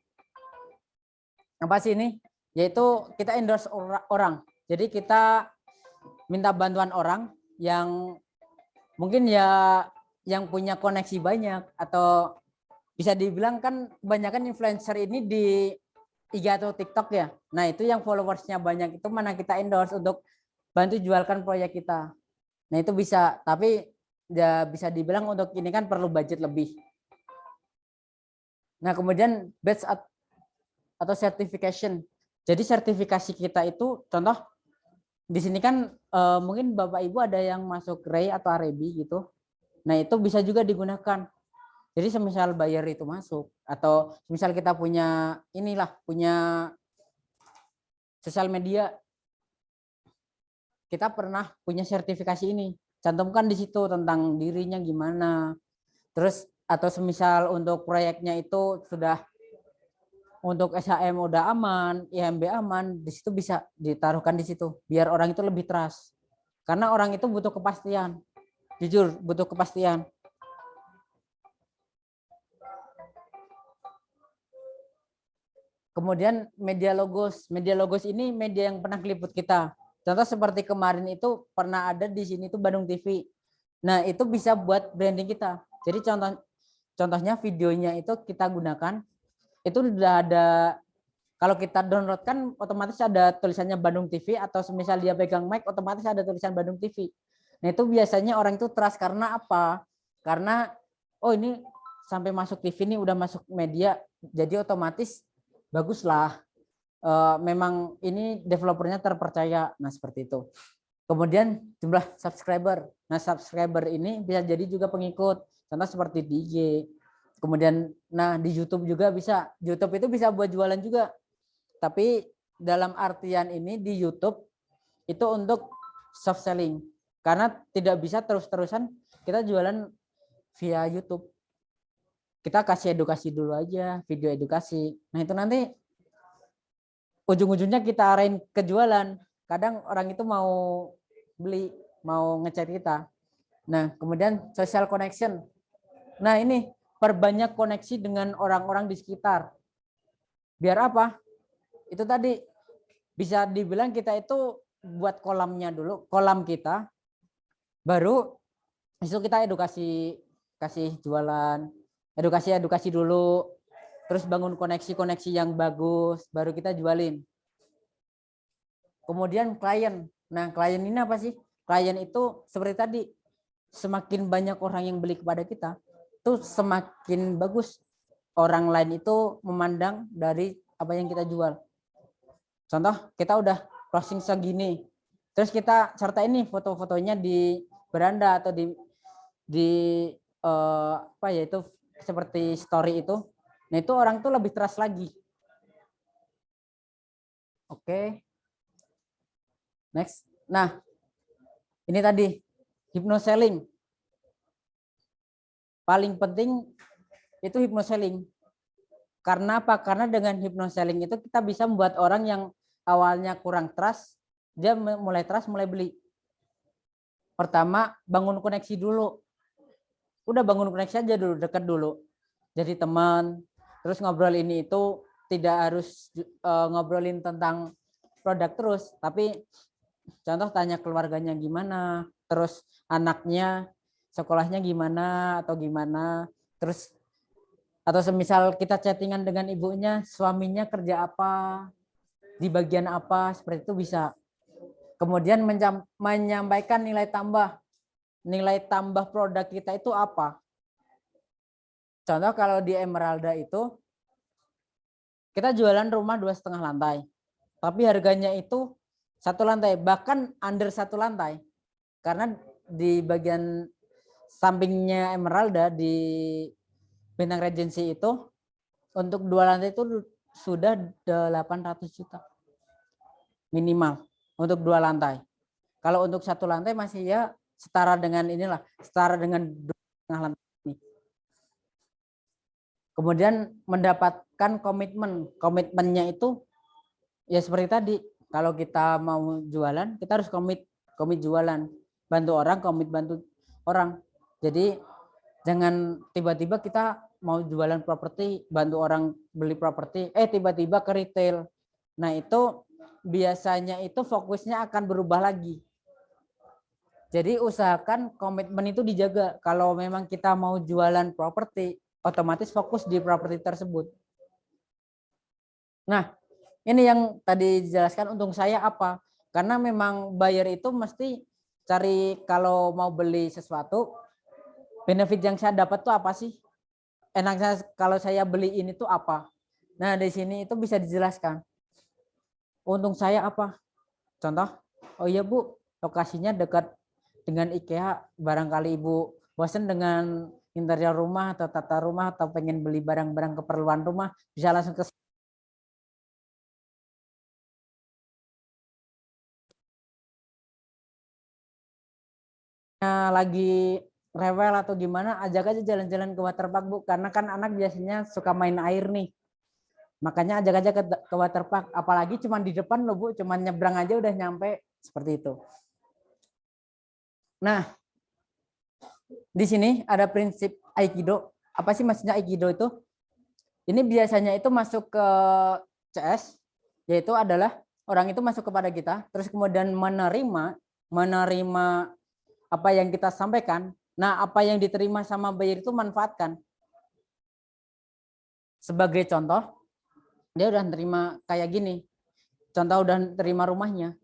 Apa sih ini? Yaitu kita endorse orang. Jadi kita minta bantuan orang yang mungkin ya yang punya koneksi banyak, atau bisa dibilang kan kebanyakan influencer ini di IG atau TikTok ya. Nah, itu yang followersnya banyak itu mana kita endorse untuk bantu jualkan proyek kita. Nah, itu bisa, tapi ya bisa dibilang untuk ini kan perlu budget lebih. Nah, kemudian badge atau certification. Jadi sertifikasi kita itu contoh di sini kan mungkin Bapak Ibu ada yang masuk REI atau AREBI gitu. Nah, itu bisa juga digunakan. Jadi semisal buyer itu masuk, atau misal kita punya punya sosial media, kita pernah punya sertifikasi ini, cantumkan di situ tentang dirinya gimana. Terus atau semisal untuk proyeknya itu sudah untuk SHM udah aman, IMB aman, di situ bisa ditaruhkan di situ biar orang itu lebih trust. Karena orang itu butuh kepastian. Jujur, butuh kepastian. Kemudian media logos. Media logos ini media yang pernah keliput kita. Contoh seperti kemarin itu pernah ada di sini tuh Bandung TV. Nah, itu bisa buat branding kita. Jadi contohnya videonya itu kita gunakan, itu udah ada, kalau kita download kan otomatis ada tulisannya Bandung TV, atau semisal dia pegang mic otomatis ada tulisan Bandung TV. Nah itu biasanya orang itu trust karena apa? Karena oh ini sampai masuk TV ini udah masuk media, jadi otomatis baguslah. Memang ini developernya terpercaya. Nah seperti itu. Kemudian jumlah subscriber. Nah subscriber ini bisa jadi juga pengikut. Contoh seperti di IG. Kemudian nah di YouTube juga bisa. YouTube itu bisa buat jualan juga. Tapi dalam artian ini di YouTube itu untuk soft selling. Karena tidak bisa terus-terusan kita jualan via YouTube. Kita kasih edukasi dulu aja, video edukasi. Nah itu nanti ujung-ujungnya kita arahin ke jualan. Kadang orang itu mau beli, mau ngechat kita. Nah kemudian social connection. Nah ini perbanyak koneksi dengan orang-orang di sekitar. Biar apa? Itu tadi bisa dibilang kita itu buat kolamnya dulu, kolam kita. Baru itu kita edukasi, kasih jualan, edukasi dulu. Terus bangun koneksi-koneksi yang bagus, baru kita jualin. Kemudian klien. Nah, klien ini apa sih? Klien itu seperti tadi, semakin banyak orang yang beli kepada kita, itu semakin bagus orang lain itu memandang dari apa yang kita jual. Contoh, kita udah closing segini, terus kita sertain nih foto-fotonya di beranda atau di apa ya itu seperti story itu. Nah itu orang tuh lebih trust lagi. Oke. Next. Nah ini tadi hypnoselling. Paling penting itu hypnoselling. Karena apa? Karena dengan hypnoselling itu kita bisa membuat orang yang awalnya kurang trust, dia mulai trust, mulai beli. Pertama bangun koneksi dulu. Udah bangun koneksi aja dulu, dekat dulu. Jadi teman. Terus ngobrol ini itu tidak harus ngobrolin tentang produk terus, tapi contoh tanya keluarganya gimana, terus anaknya sekolahnya gimana atau gimana, terus atau semisal kita chattingan dengan ibunya, suaminya kerja apa, di bagian apa, seperti itu bisa. Kemudian menyampaikan nilai tambah produk kita itu apa. Contoh kalau di Emeralda itu kita jualan rumah 2,5 lantai, tapi harganya itu 1 lantai, bahkan under 1 lantai, karena di bagian sampingnya Emeralda di Bintang Regency itu untuk 2 lantai itu sudah 800 juta minimal untuk 2 lantai. Kalau untuk 1 lantai masih ya setara dengan inilah, setara dengan 2,5 lantai. Kemudian mendapatkan komitmennya itu ya seperti tadi, kalau kita mau jualan kita harus komit jualan, bantu orang, komit bantu orang. Jadi jangan tiba-tiba kita mau jualan properti, bantu orang beli properti, tiba-tiba ke retail. Nah itu biasanya itu fokusnya akan berubah lagi. Jadi usahakan komitmen itu dijaga. Kalau memang kita mau jualan properti, otomatis fokus di properti tersebut. Nah, ini yang tadi dijelaskan untung saya apa? Karena memang buyer itu mesti cari, kalau mau beli sesuatu, benefit yang saya dapat tuh apa sih? Enaknya kalau saya beli ini tuh apa? Nah, di sini itu bisa dijelaskan. Untung saya apa? Contoh, oh iya Bu, lokasinya dekat dengan IKEA, barangkali Ibu bosan dengan interior rumah atau tata rumah atau pengen beli barang-barang keperluan rumah, bisa langsung ke lagi rewel atau gimana, ajak aja jalan-jalan ke waterpark Bu, karena kan anak biasanya suka main air nih, makanya ajak aja ke waterpark, apalagi cuman di depan loh Bu, cuman nyebrang aja udah nyampe, seperti itu. Nah di sini ada prinsip Aikido. Apa sih maksudnya Aikido itu? Ini biasanya itu masuk ke CS, yaitu adalah orang itu masuk kepada kita, terus kemudian menerima apa yang kita sampaikan, Nah, apa yang diterima sama buyer itu manfaatkan. Sebagai contoh, dia udah terima kayak gini. Contoh udah terima rumahnya.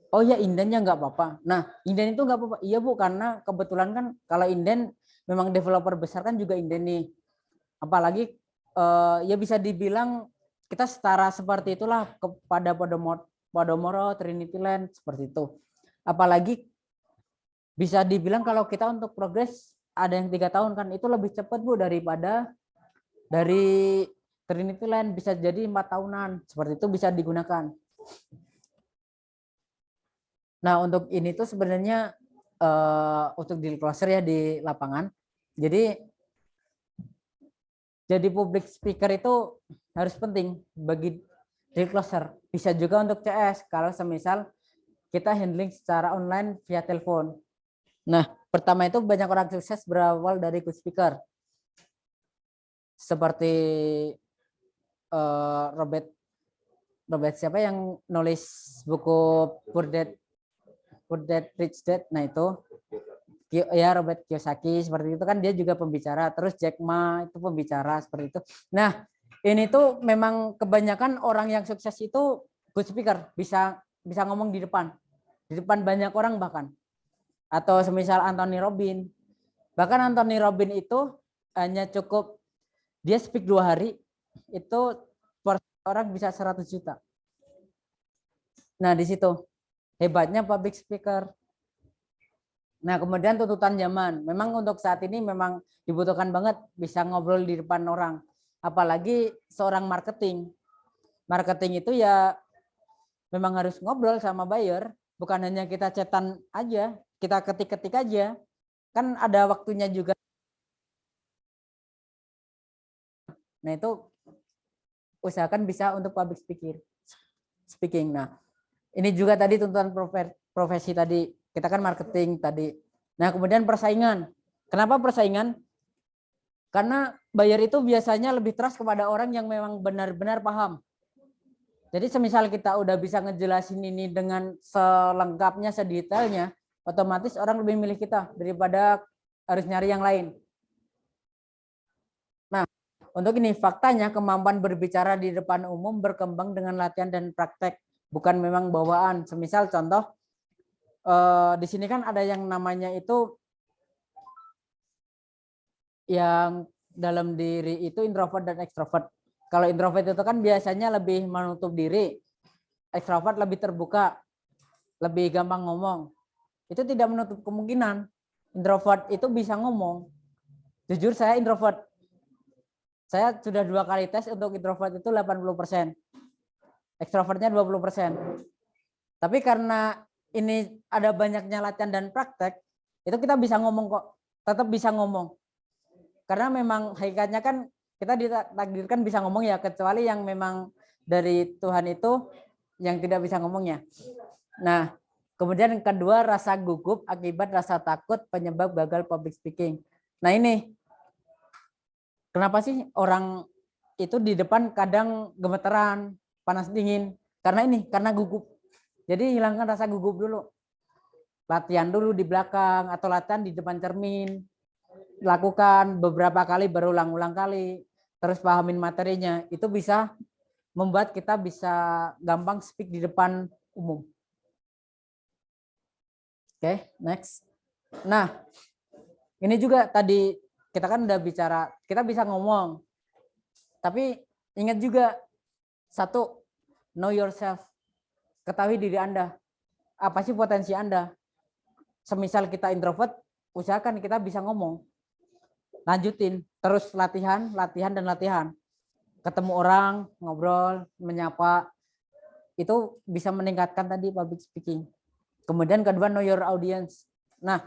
Oh ya, indennya nggak apa-apa. Nah, inden itu nggak apa-apa. Iya Bu, karena kebetulan kan kalau inden memang developer besar kan juga inden nih. Apalagi ya bisa dibilang kita setara seperti itulah kepada Podomoro, Trinity Land seperti itu. Apalagi bisa dibilang kalau kita untuk progres ada yang 3 tahun kan itu lebih cepat Bu daripada dari Trinity Land, bisa jadi 4 tahunan seperti itu bisa digunakan. Nah untuk ini tuh sebenarnya untuk deal closer ya di lapangan. Jadi public speaker itu harus penting bagi deal closer. Bisa juga untuk CS kalau semisal kita handling secara online via telepon. Nah, pertama itu banyak orang sukses berawal dari good speaker. Seperti Robert siapa yang nulis buku Poor Dad Rich Dad. Nah, itu ya Robert Kiyosaki seperti itu kan dia juga pembicara. Terus Jack Ma itu pembicara seperti itu. Nah, ini tuh memang kebanyakan orang yang sukses itu good speaker, bisa ngomong di depan banyak orang bahkan. Atau semisal Anthony Robbins. Bahkan Anthony Robbins itu hanya cukup dia speak 2 hari itu per orang bisa 100 juta. Nah, di situ hebatnya public speaker. Nah, kemudian tuntutan zaman. Memang untuk saat ini memang dibutuhkan banget bisa ngobrol di depan orang. Apalagi seorang marketing. Marketing itu ya memang harus ngobrol sama buyer, bukan hanya kita chatan aja, kita ketik-ketik aja. Kan ada waktunya juga. Nah, itu usahakan bisa untuk public speaking. Nah, ini juga tadi tuntutan profesi tadi. Kita kan marketing tadi. Nah, kemudian persaingan. Kenapa persaingan? Karena buyer itu biasanya lebih trust kepada orang yang memang benar-benar paham. Jadi semisal kita udah bisa ngejelasin ini dengan selengkapnya, sedetailnya, otomatis orang lebih milih kita daripada harus nyari yang lain. Nah, untuk ini faktanya kemampuan berbicara di depan umum berkembang dengan latihan dan praktek, bukan memang bawaan. Semisal contoh di sini kan ada yang namanya itu yang dalam diri itu introvert dan extrovert. Kalau introvert itu kan biasanya lebih menutup diri, extrovert lebih terbuka, lebih gampang ngomong. Itu tidak menutup kemungkinan introvert itu bisa ngomong. Jujur saya introvert. Saya sudah 2 kali tes untuk introvert itu 80%. Extrovertnya 20%. Tapi karena ini ada banyaknya latihan dan praktek, itu kita bisa ngomong kok. Tetap bisa ngomong. Karena memang hakikatnya kan kita ditakdirkan bisa ngomong ya, kecuali yang memang dari Tuhan itu yang tidak bisa ngomongnya. Nah, kemudian yang kedua rasa gugup akibat rasa takut penyebab gagal public speaking. Nah ini, kenapa sih orang itu di depan kadang gemeteran, panas dingin? Karena gugup. Jadi hilangkan rasa gugup dulu. Latihan dulu di belakang atau latihan di depan cermin. Lakukan beberapa kali berulang-ulang kali. Terus pahamin materinya. Itu bisa membuat kita bisa gampang speak di depan umum. Oke, next. Nah, ini juga tadi kita kan udah bicara, kita bisa ngomong. Tapi ingat juga, satu, know yourself. Ketahui diri Anda. Apa sih potensi Anda? Semisal kita introvert, usahakan kita bisa ngomong. Lanjutin, terus latihan, dan latihan. Ketemu orang, ngobrol, menyapa, itu bisa meningkatkan tadi public speaking. Kemudian kedua, know your audience. Nah,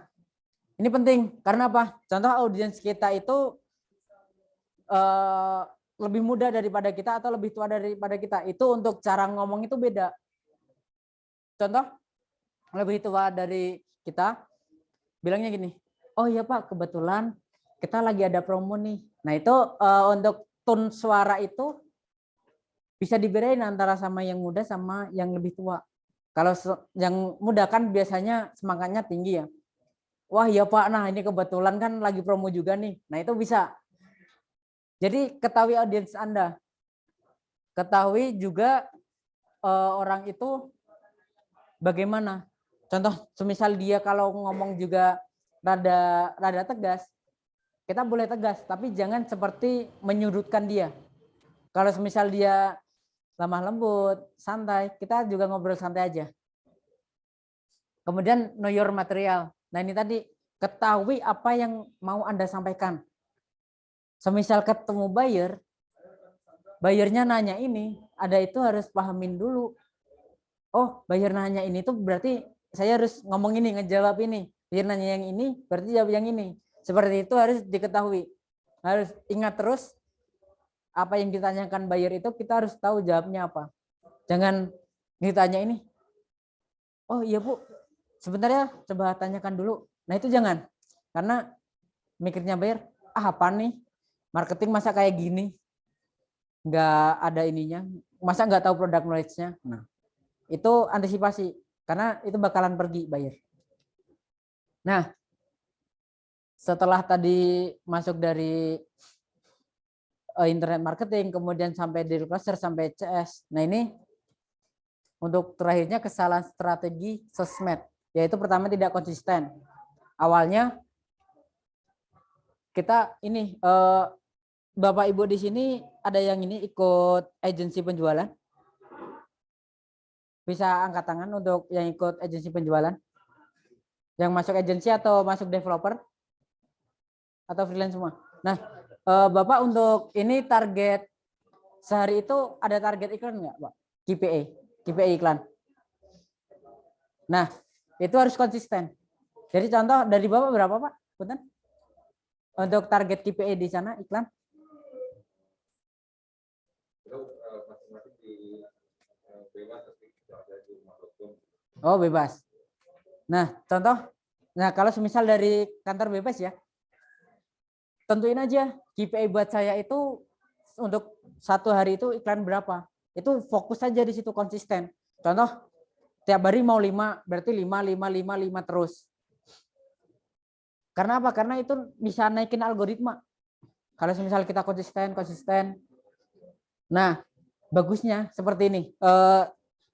ini penting. Karena apa? Contoh audiens kita itu lebih muda daripada kita atau lebih tua daripada kita. Itu untuk cara ngomong itu beda. Contoh, lebih tua dari kita, bilangnya gini, oh iya Pak, kebetulan kita lagi ada promo nih. Nah itu untuk tone suara itu bisa dibedain antara sama yang muda sama yang lebih tua. Kalau yang muda kan biasanya semangatnya tinggi ya. wah ya Pak, nah ini kebetulan kan lagi promo juga nih. Nah itu bisa. Jadi ketahui audiens Anda. Ketahui juga orang itu bagaimana. Contoh, semisal dia kalau ngomong juga rada tegas, kita boleh tegas, tapi jangan seperti menyudutkan dia. Kalau semisal dia lemah lembut, santai, kita juga ngobrol santai aja. Kemudian know your material. Nah ini tadi, ketahui apa yang mau Anda sampaikan. Semisal ketemu buyer, buyernya nanya ini, ada itu harus pahamin dulu. Oh, buyer nanya ini tuh berarti saya harus ngomong ini, ngejawab ini. Buyer nanya yang ini, berarti jawab yang ini. Seperti itu harus diketahui. Harus ingat terus apa yang ditanyakan buyer itu kita harus tahu jawabnya apa. Jangan ditanya ini. Oh iya Bu, sebentar ya, coba tanyakan dulu. Nah itu jangan. Karena mikirnya buyer, apa nih? Marketing masa kayak gini? Nggak ada ininya. Masa nggak tahu produk knowledge-nya? Nah, itu antisipasi. Karena itu bakalan pergi buyer. Nah, setelah tadi masuk dari internet marketing, kemudian sampai deal closer, sampai CS. Nah ini untuk terakhirnya kesalahan strategi sosmed, yaitu pertama tidak konsisten. Awalnya kita ini Bapak Ibu di sini ada yang ini ikut agensi penjualan? Bisa angkat tangan untuk yang ikut agensi penjualan? Yang masuk agensi atau masuk developer? Atau freelance semua? Nah, Bapak untuk ini target sehari itu ada target iklan nggak, Pak? KPI iklan. Nah, itu harus konsisten. Jadi contoh dari Bapak berapa, Pak? Punten? Untuk target KPI di sana iklan? Oh, bebas. Nah, contoh. Nah, kalau semisal dari kantor bebas ya, tentuin aja KPI buat saya itu untuk satu hari itu iklan berapa. Itu fokus saja di situ, konsisten. Contoh, tiap hari mau 5, berarti 5 terus. Karena apa? Karena itu bisa naikin algoritma. Kalau misal kita konsisten. Nah, bagusnya seperti ini.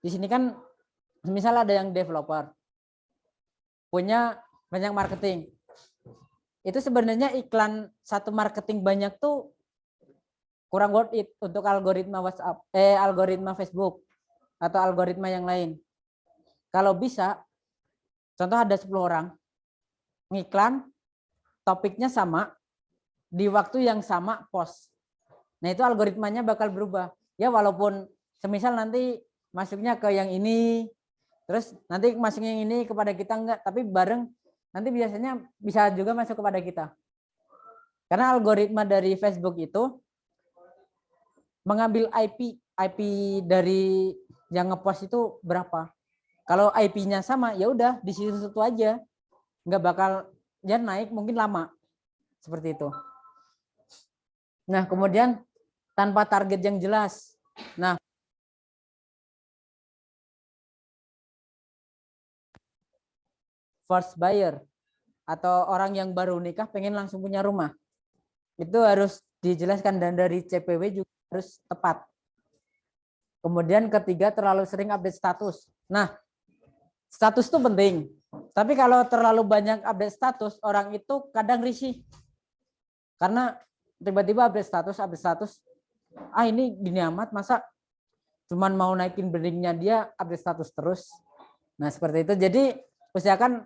Di sini kan misal ada yang developer, punya banyak marketing. Itu sebenarnya iklan satu marketing banyak tuh kurang worth it untuk algoritma WhatsApp, algoritma Facebook atau algoritma yang lain. Kalau bisa, contoh ada 10 orang, ngiklan, topiknya sama, di waktu yang sama post. Nah itu algoritmanya bakal berubah. Ya walaupun semisal nanti masuknya ke yang ini, terus nanti masuknya yang ini kepada kita enggak, tapi bareng nanti biasanya bisa juga masuk kepada kita. Karena algoritma dari Facebook itu mengambil IP dari yang ngepost itu berapa. Kalau IP-nya sama, ya udah di situ aja, nggak bakal ya naik, mungkin lama seperti itu. Nah kemudian tanpa target yang jelas. Nah first buyer atau orang yang baru nikah pengen langsung punya rumah, itu harus dijelaskan dan dari CPW juga harus tepat. Kemudian ketiga, terlalu sering update status. Nah, status itu penting. Tapi kalau terlalu banyak update status, orang itu kadang risih. Karena tiba-tiba update status. Ah ini gini amat, masa cuman mau naikin brandingnya dia update status terus. Nah seperti itu. Jadi usahakan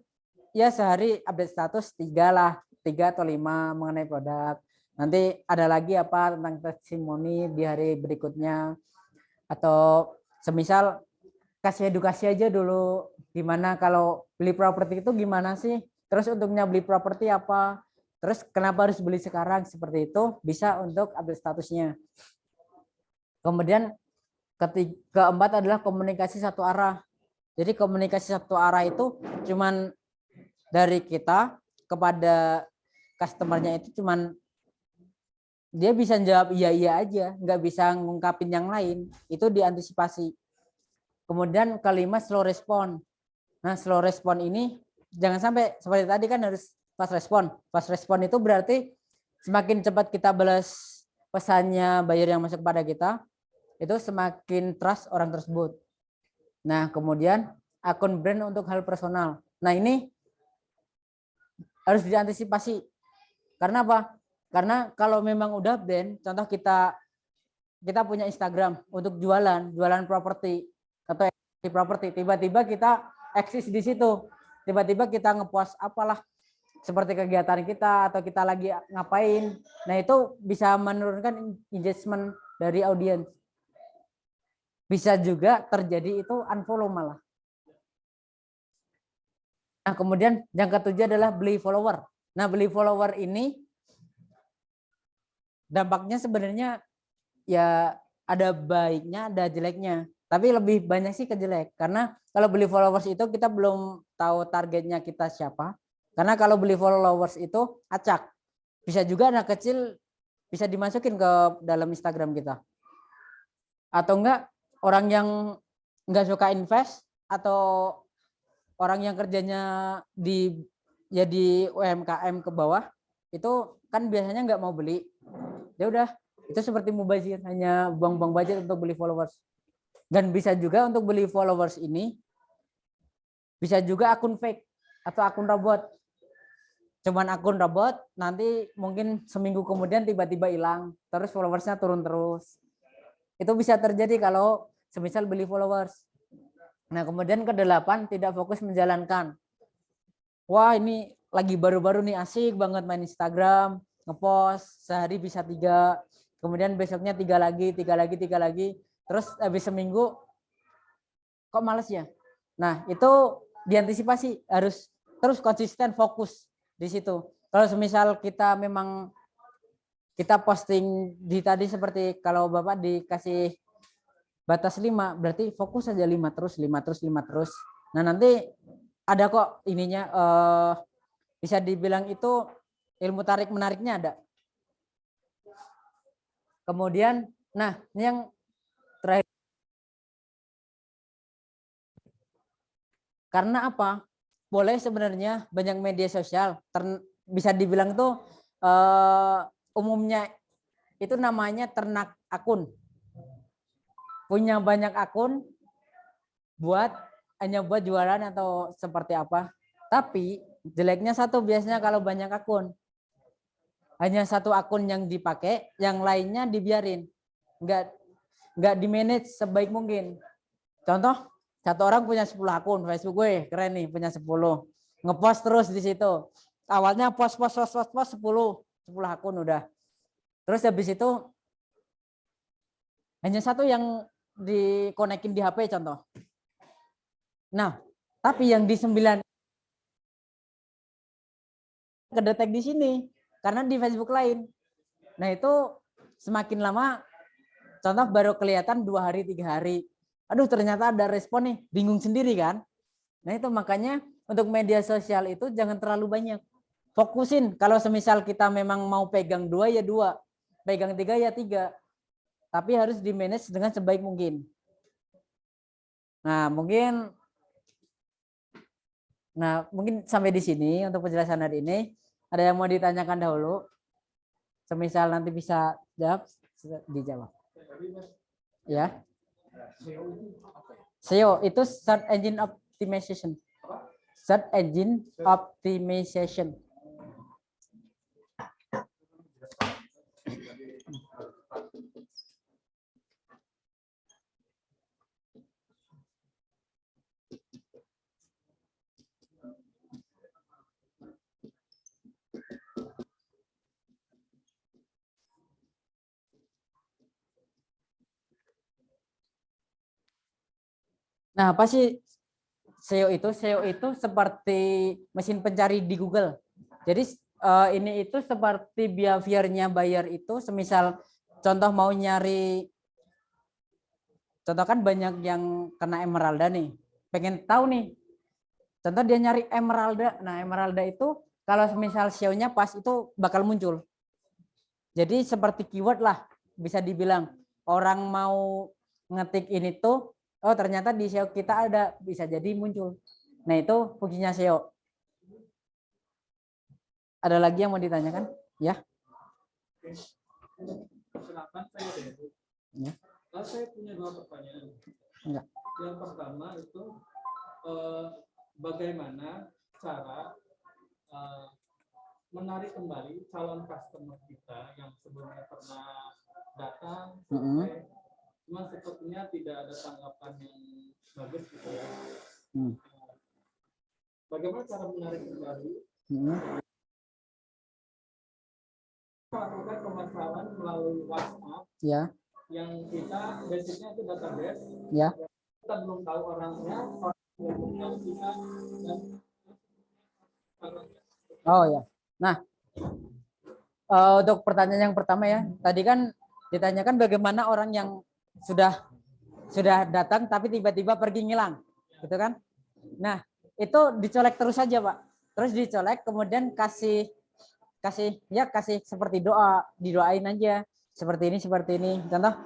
ya sehari update status 3 atau 5 mengenai produk. Nanti ada lagi apa tentang testimoni di hari berikutnya. Atau semisal kasih edukasi aja dulu, gimana kalau beli properti itu gimana sih, terus untuknya beli properti apa, terus kenapa harus beli sekarang, seperti itu bisa untuk update statusnya. Kemudian keempat adalah komunikasi satu arah. Jadi komunikasi satu arah itu cuman dari kita kepada customernya itu cuman dia bisa jawab iya aja, nggak bisa ngungkapin yang lain, itu diantisipasi. Kemudian kelima slow respon. Nah slow respon ini jangan sampai seperti tadi kan harus fast respon. Fast respon itu berarti semakin cepat kita balas pesannya buyer yang masuk kepada kita, itu semakin trust orang tersebut. Nah, kemudian akun brand untuk hal personal. Nah, ini harus diantisipasi. Karena apa? Karena kalau memang udah brand, contoh kita punya Instagram untuk jualan properti atau properti, tiba-tiba kita eksis di situ, tiba-tiba kita ngepost apalah seperti kegiatan kita atau kita lagi ngapain, nah itu bisa menurunkan engagement dari audiens. Bisa juga terjadi itu unfollow malah. Nah, kemudian yang ketujuh adalah beli follower. Nah, beli follower ini dampaknya sebenarnya ya ada baiknya, ada jeleknya. Tapi lebih banyak sih ke jelek. Karena kalau beli followers itu kita belum tahu targetnya kita siapa. Karena kalau beli followers itu acak. Bisa juga anak kecil bisa dimasukin ke dalam Instagram kita. Atau enggak orang yang enggak suka invest atau orang yang kerjanya di UMKM ke bawah itu kan biasanya enggak mau beli. Ya udah, itu seperti mubazir, hanya buang-buang budget untuk beli followers. Dan bisa juga untuk beli followers ini bisa juga akun fake atau akun robot. Cuman akun robot, nanti mungkin seminggu kemudian tiba-tiba hilang, terus followersnya turun terus. Itu bisa terjadi kalau semisal beli followers. Nah, kemudian ke-8, tidak fokus menjalankan. Wah, ini lagi baru-baru nih, asik banget main Instagram, ngepost sehari bisa 3, kemudian besoknya 3 lagi, terus habis seminggu kok males ya. Nah, itu diantisipasi, harus terus konsisten fokus di situ. Kalau semisal kita memang kita posting di tadi seperti kalau Bapak dikasih batas 5, berarti fokus saja 5 terus. Nah, nanti ada kok ininya bisa dibilang itu ilmu tarik menariknya ada. Kemudian, nah ini yang terakhir. Karena apa? Boleh sebenarnya banyak media sosial, bisa dibilang tuh umumnya itu namanya ternak akun. Punya banyak akun hanya buat jualan atau seperti apa. Tapi jeleknya satu, biasanya kalau banyak akun, hanya satu akun yang dipakai, yang lainnya dibiarin, nggak di manage sebaik mungkin. Contoh, satu orang punya 10 akun Facebook, gue keren nih punya 10, ngepost terus di situ. Awalnya post 10 akun udah. Terus habis itu hanya satu yang dikonekin di HP contoh. Nah, tapi yang di 9 kedetek di sini karena di Facebook lain. Nah, itu semakin lama contoh baru kelihatan 2 hari 3 hari. Aduh, ternyata ada respon nih, bingung sendiri kan. Nah, itu makanya untuk media sosial itu jangan terlalu banyak. Fokusin, kalau semisal kita memang mau pegang 2 ya 2, pegang 3 ya 3. Tapi harus di manage dengan sebaik mungkin. Nah, mungkin sampai di sini untuk penjelasan hari ini. Ada yang mau ditanyakan dahulu? Semisal nanti bisa jawab, dijawab. Ya. SEO itu search engine optimization. Search engine optimization. Nah, apa sih SEO itu? SEO itu seperti mesin pencari di Google. Jadi ini itu seperti behaviornya buyer itu, semisal contoh mau nyari, contoh kan banyak yang kena emeralda nih, pengen tahu nih, contoh dia nyari emeralda. Nah, emeralda itu kalau semisal SEO-nya pas itu bakal muncul. Jadi seperti keyword lah, bisa dibilang orang mau ngetik ini tuh, oh ternyata di SEO kita ada, bisa jadi muncul. Nah, itu fungsinya SEO. Ada lagi yang mau ditanyakan? Ya. Silakan saya deh. Ya. Saya punya 2 pertanyaan. Enggak. Yang pertama itu bagaimana cara menarik kembali calon customer kita yang sebelumnya pernah datang, cuma sepertinya tidak ada tanggapan yang bagus gitu ya. Bagaimana cara menarik kembali? Melakukan pemasaran melalui WhatsApp. Ya. Yang kita basicnya itu database. Ya. Kita belum tahu orangnya, orang kita dan Oh ya. Nah, untuk pertanyaan yang pertama ya, tadi kan ditanyakan bagaimana orang yang sudah datang tapi tiba-tiba pergi ngilang, gitu kan? Nah, itu dicolek terus saja, Pak. Terus dicolek, kemudian kasih seperti doa, didoain aja seperti ini. Contoh,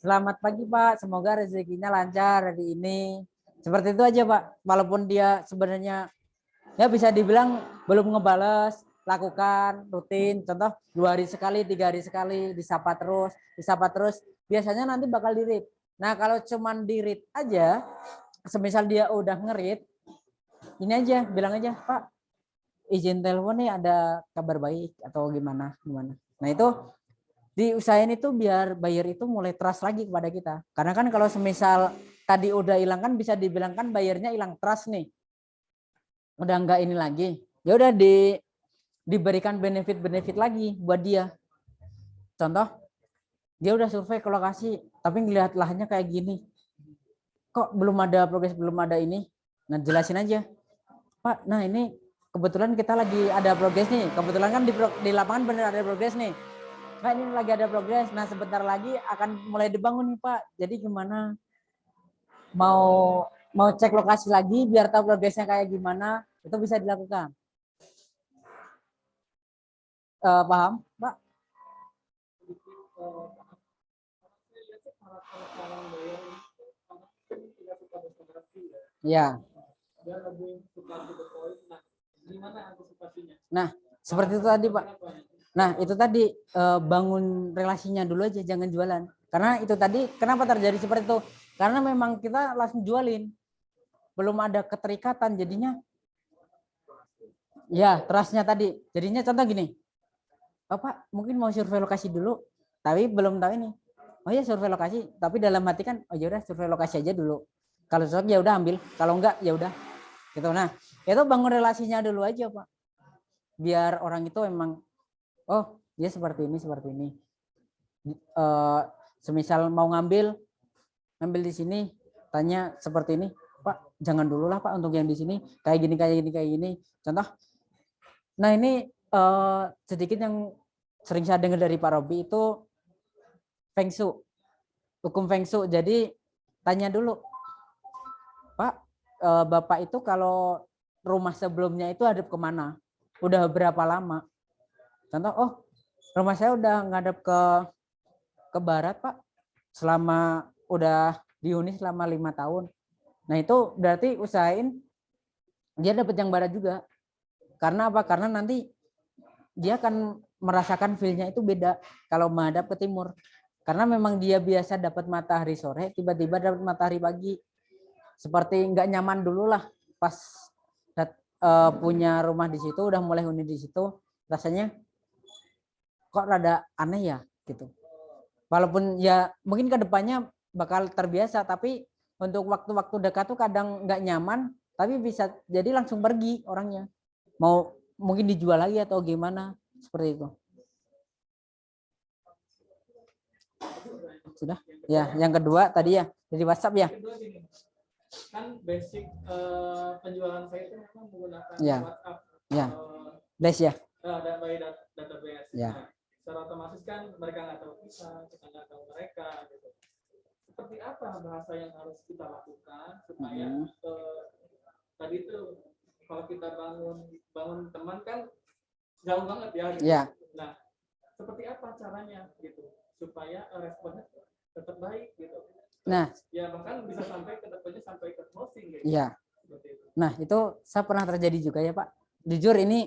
selamat pagi Pak, semoga rezekinya lancar hari ini. Seperti itu aja Pak. Walaupun dia sebenarnya ya bisa dibilang belum ngebales, lakukan rutin. Contoh 2 hari sekali, 3 hari sekali, disapa terus. Biasanya nanti bakal di-read. Nah kalau cuman di-read aja, semisal dia udah nge-read, ini aja, bilang aja Pak, izin telepon nih ada kabar baik atau gimana. Nah itu diusahain itu biar buyer itu mulai trust lagi kepada kita. Karena kan kalau semisal tadi udah hilang kan bisa dibilang kan buyernya hilang trust nih. Udah enggak ini lagi. Ya udah diberikan benefit lagi buat dia. Contoh, dia udah survei ke lokasi tapi ngelihat lahannya kayak gini. Kok belum ada progres, belum ada ini. Nah, jelasin aja. Pak, nah ini kebetulan kita lagi ada progres nih. Kebetulan kan di lapangan bener ada progres nih. Pak, ini lagi ada progres. Nah, sebentar lagi akan mulai dibangun nih, Pak. Jadi gimana? Mau cek lokasi lagi biar tahu progresnya kayak gimana. Itu bisa dilakukan. Paham, Pak? Ya. Nah, seperti itu tadi, Pak. Nah, itu tadi bangun relasinya dulu aja, jangan jualan. Karena itu tadi, kenapa terjadi seperti itu? Karena memang kita langsung jualin. Belum ada keterikatan, jadinya ya, trustnya tadi. Jadinya contoh gini, Bapak mungkin mau survei lokasi dulu, tapi belum tahu ini. Oh ya survei lokasi, tapi dalam hati kan, oh ya udah survei lokasi aja dulu. Kalau cocok ya udah ambil, kalau enggak ya udah. Gitu. Nah, itu bangun relasinya dulu aja, Pak. Biar orang itu memang, oh dia seperti ini. Semisal mau ngambil di sini, tanya seperti ini, Pak, jangan dulu lah Pak untuk yang di sini, kayak gini. Contoh. Nah ini sedikit yang sering saya dengar dari Pak Robi itu Feng Shui, hukum Feng Shui. Jadi tanya dulu, Pak, Bapak itu kalau rumah sebelumnya itu hadap kemana? Udah berapa lama? Contoh, oh rumah saya udah ngadep ke barat Pak, selama udah dihuni selama 5 tahun. Nah itu berarti usahain dia dapat yang barat juga. Karena apa? Karena nanti dia akan merasakan feel-nya itu beda kalau menghadap ke timur. Karena memang dia biasa dapat matahari sore, tiba-tiba dapat matahari pagi. Seperti nggak nyaman dulu lah pas punya rumah di situ, udah mulai huni di situ, rasanya kok rada aneh ya gitu. Walaupun ya mungkin kedepannya bakal terbiasa, tapi untuk waktu-waktu dekat tuh kadang nggak nyaman, tapi bisa jadi langsung pergi orangnya. Mau mungkin dijual lagi atau gimana, seperti itu. Sudah? Ya, yang kedua tadi ya dari WhatsApp ya. Kan basic penjualan saya itu memang menggunakan ya. WhatsApp. Ya. Base ya. Database. Ya. Nah, secara otomatis kan mereka nggak tahu kita nggak tahu mereka gitu. Seperti apa bahasa yang harus kita lakukan supaya tadi itu kalau kita bangun teman kan jauh banget ya gitu. Ya. Nah, seperti apa caranya gitu supaya responnya tetap baik gitu. Nah, ya bahkan bisa sampai ke depannya sampai ke closing gitu. Iya. Nah, itu saya pernah terjadi juga ya, Pak. Jujur ini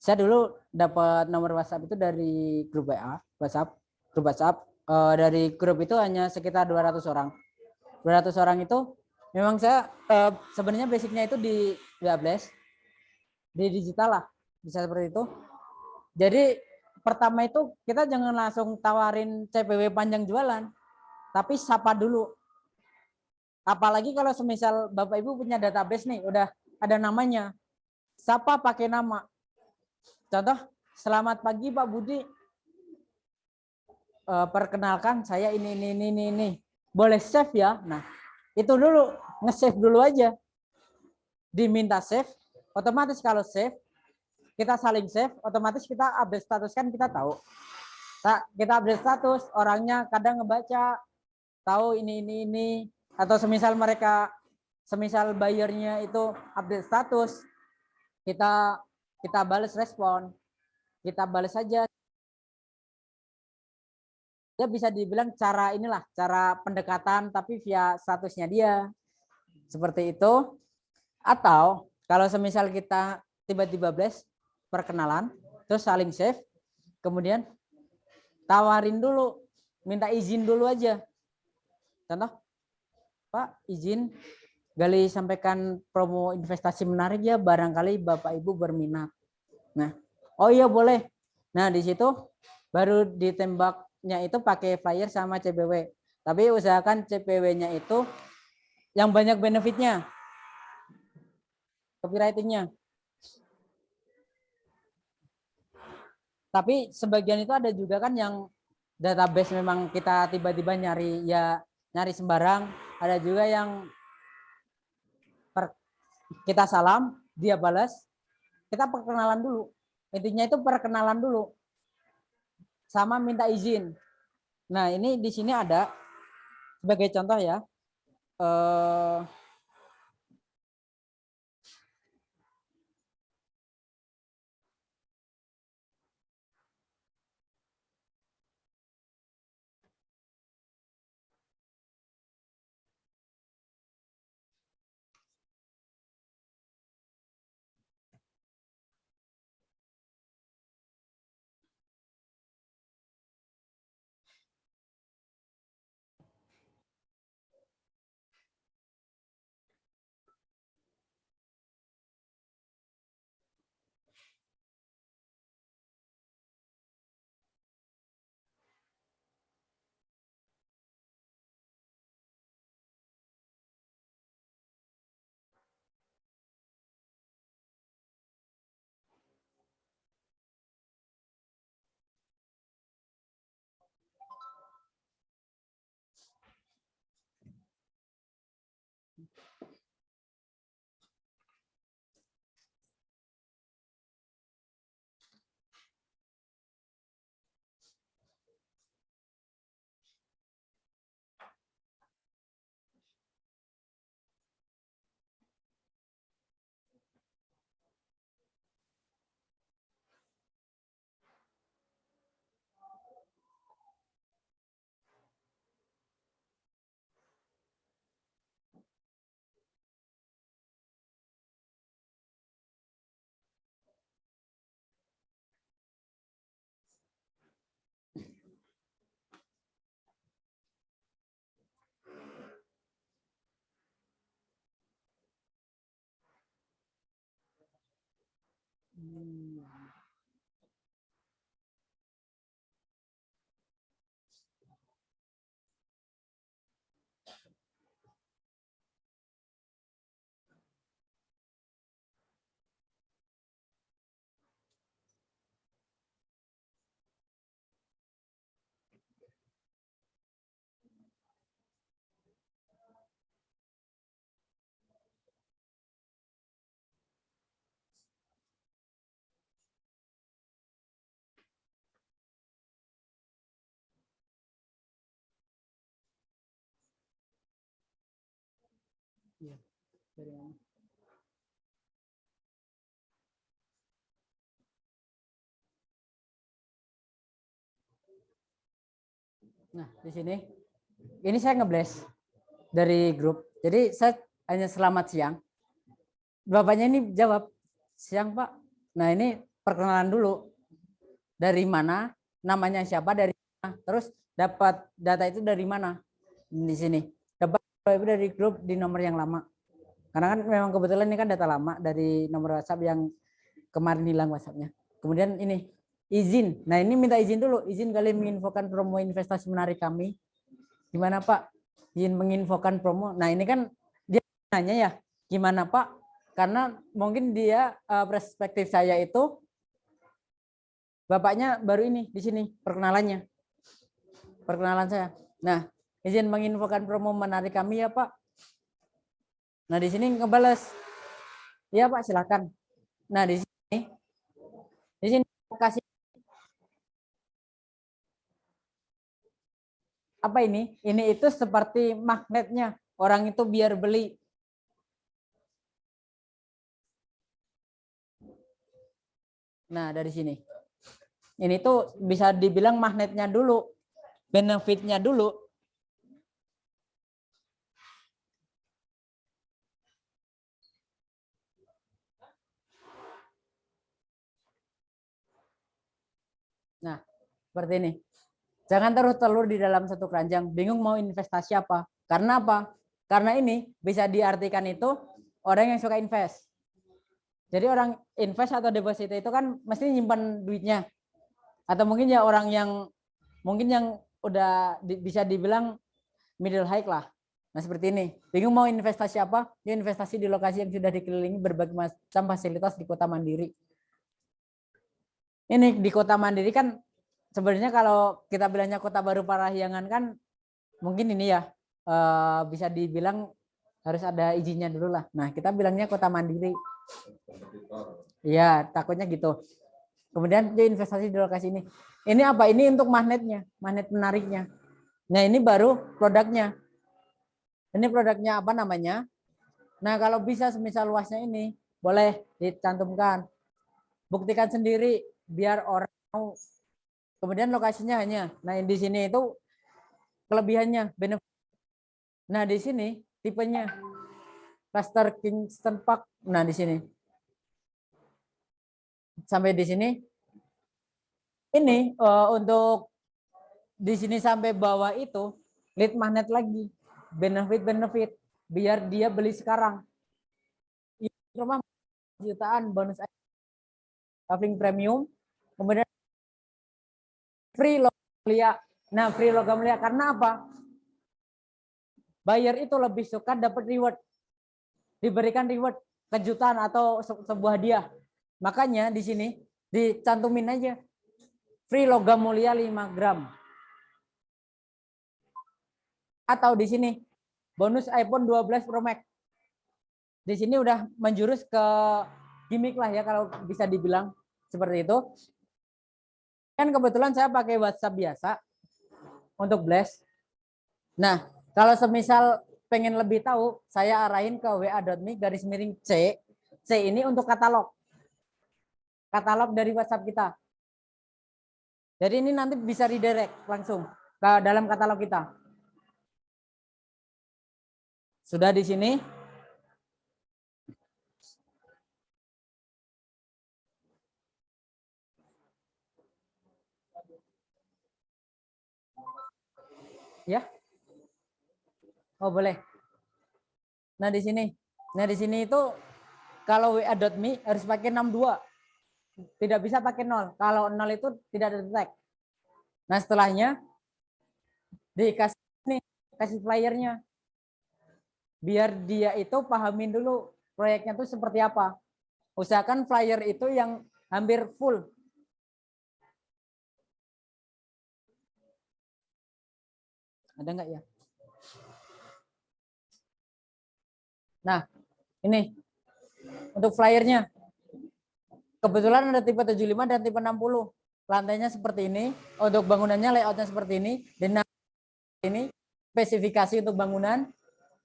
Saya dulu dapat nomor WhatsApp itu dari grup grup WhatsApp. Dari grup itu hanya sekitar 200 orang. 200 orang itu memang saya sebenarnya basicnya itu di WA-Blast, di digital lah, bisa seperti itu. Jadi pertama itu kita jangan langsung tawarin CPW panjang jualan, tapi sapa dulu. Apalagi kalau semisal Bapak Ibu punya database nih, udah ada namanya, sapa pakai nama. Contoh, selamat pagi Pak Budi, perkenalkan saya ini. Boleh save ya? Nah, itu dulu, nge-save dulu aja. Diminta save, otomatis kalau save, kita saling save, otomatis kita update status kan kita tahu. Kita update status, orangnya kadang ngebaca, tahu ini. Atau semisal bayarnya itu update status, kita balas respon, kita balas saja. Dia bisa dibilang cara pendekatan tapi via statusnya dia. Seperti itu. Atau kalau semisal kita tiba-tiba blast perkenalan, terus saling save, kemudian tawarin dulu, minta izin dulu aja. Contoh, Pak, izin Gali sampaikan promo investasi menarik ya, barangkali Bapak Ibu berminat. Nah, oh iya boleh. Nah, di situ baru ditembaknya itu pakai flyer sama CPW. Tapi usahakan CPW-nya itu yang banyak benefitnya. Copywriting-nya. Tapi sebagian itu ada juga kan yang database memang kita tiba-tiba nyari sembarang. Ada juga yang kita salam, dia balas, kita perkenalan dulu. Intinya itu perkenalan dulu. Sama minta izin. Nah, ini di sini ada sebagai contoh ya. Nah, di sini ini saya nge-blast dari grup. Jadi saya hanya selamat siang. Bapaknya ini jawab, siang Pak. Nah, ini perkenalan dulu. Dari mana, namanya siapa, dari mana, terus dapat data itu dari mana. Di sini dapat dari grup di nomor yang lama. Karena kan memang kebetulan ini kan data lama dari nomor WhatsApp yang kemarin hilang WhatsApp-nya. Kemudian ini izin. Nah, ini minta izin dulu. Izin kalian menginfokan promo investasi menarik kami. Gimana Pak? Izin menginfokan promo. Nah, ini kan dia nanya ya, gimana Pak? Karena mungkin dia perspektif saya itu bapaknya baru ini di sini perkenalannya. Perkenalan saya. Nah, izin menginfokan promo menarik kami ya Pak. Nah, di sini ngebales. Iya Pak, silakan. Nah, di sini kasih apa ini? Ini itu seperti magnetnya. Orang itu biar beli. Nah, dari sini. Ini tuh bisa dibilang magnetnya dulu. Benefitnya dulu. Nah, seperti ini. Jangan taruh telur di dalam satu keranjang. Bingung mau investasi apa. Karena apa? Karena ini bisa diartikan itu orang yang suka invest. Jadi orang invest atau deposit itu kan mesti nyimpan duitnya. Atau mungkin ya orang yang mungkin yang udah bisa dibilang middle high lah. Nah, seperti ini. Bingung mau investasi apa? Dia investasi di lokasi yang sudah dikelilingi berbagai macam fasilitas di Kota Mandiri. Ini di Kota Mandiri kan sebenarnya kalau kita bilangnya Kota Baru Parahyangan kan mungkin ini ya bisa dibilang harus ada izinnya dulu lah. Nah, kita bilangnya Kota Mandiri. Iya, takutnya gitu. Kemudian dia investasi di lokasi ini. Ini apa? Ini untuk magnetnya, magnet menariknya. Nah, ini baru produknya. Ini produknya apa namanya? Nah, kalau bisa semisal luasnya ini boleh dicantumkan. Buktikan sendiri biar orang mau. Kemudian lokasinya hanya. Nah, di sini itu kelebihannya, benefit. Nah, di sini tipenya Cluster Kingston Park. Nah, di sini. Sampai di sini. Ini untuk di sini sampai bawah itu lead magnet lagi. Benefit biar dia beli sekarang. Rumah jutaan bonus Kavling premium, kemudian free logam mulia. Nah, free logam mulia karena apa? Buyer itu lebih suka dapat reward, diberikan reward, kejutan atau sebuah hadiah. Makanya di sini dicantumin aja free logam mulia 5 gram. Atau di sini bonus iPhone 12 Pro Max. Di sini udah menjurus ke gimmick lah ya kalau bisa dibilang seperti itu. Kan kebetulan saya pakai WhatsApp biasa untuk blast. Nah, kalau semisal pengen lebih tahu, saya arahin ke wa.me/C. C ini untuk katalog. Katalog dari WhatsApp kita. Jadi ini nanti bisa redirect langsung ke dalam katalog kita. Sudah di sini. Ya. Oh, boleh. Nah, di sini. Nah, di sini itu kalau wa.me harus pakai 62. Tidak bisa pakai 0. Kalau 0 itu tidak ada tag. Nah, setelahnya dikasih nih, kasih flyernya. Biar dia itu pahamin dulu proyeknya itu seperti apa. Usahakan flyer itu yang hampir full. Ada nggak ya? Nah, ini untuk flyernya. Kebetulan ada tipe 75 dan tipe 60. Lantainya seperti ini. Untuk bangunannya layoutnya seperti ini. Dan ini spesifikasi untuk bangunan.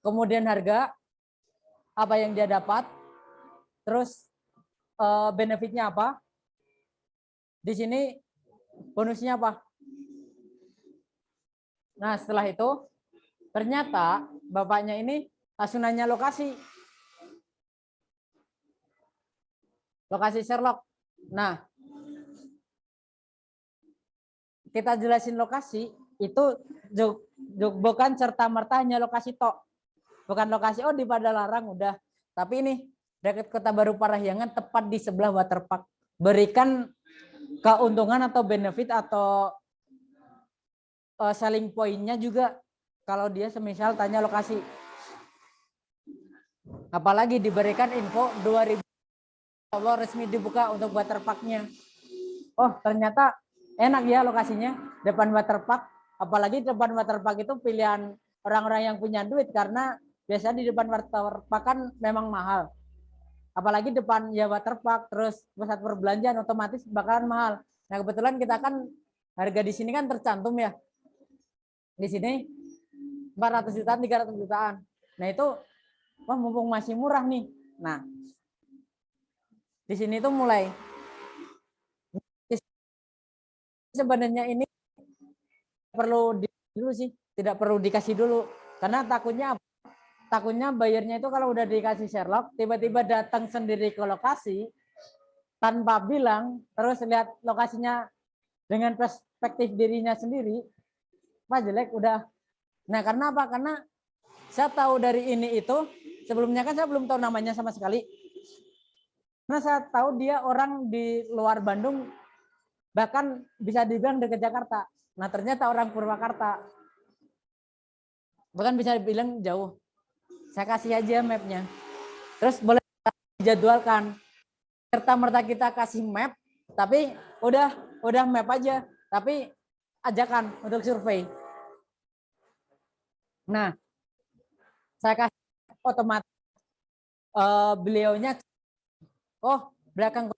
Kemudian harga, apa yang dia dapat. Terus benefitnya apa. Di sini bonusnya apa. Nah, setelah itu ternyata bapaknya ini langsung nanya lokasi. Lokasi Sherlock. Nah, kita jelasin lokasi itu bukan serta-merta hanya lokasi tok. Bukan lokasi oh di Padalarang udah. Tapi ini dekat Kota Baru Parahyangan tepat di sebelah waterpark. Berikan keuntungan atau benefit atau selling point-nya juga kalau dia semisal tanya lokasi. Apalagi diberikan info 2000 Allah resmi dibuka untuk waterpark-nya. Oh, ternyata enak ya lokasinya depan waterpark. Apalagi depan waterpark itu pilihan orang-orang yang punya duit karena biasanya di depan waterpark kan memang mahal. Apalagi depan ya waterpark terus pusat perbelanjaan otomatis bakalan mahal. Nah, kebetulan kita kan harga di sini kan tercantum ya. Di sini 400 jutaan, 300 jutaan. Nah, itu wah mumpung masih murah nih. Nah, di sini tuh mulai sebenarnya ini perlu dulu sih, tidak perlu dikasih dulu karena takutnya bayarnya itu kalau udah dikasih Sherlock tiba-tiba datang sendiri ke lokasi tanpa bilang terus lihat lokasinya dengan perspektif dirinya sendiri wah jelek udah. Nah, karena apa? Karena saya tahu dari ini itu sebelumnya kan saya belum tahu namanya sama sekali. Karena saya tahu dia orang di luar Bandung bahkan bisa dibilang dekat Jakarta. Nah, ternyata orang Purwakarta. Bahkan bisa dibilang jauh. Saya kasih aja mapnya. Terus boleh dijadwalkan. Serta-merta kita kasih map, tapi udah map aja. Tapi ajakan untuk survei. Nah, saya kasih otomatis beliaunya oh belakang.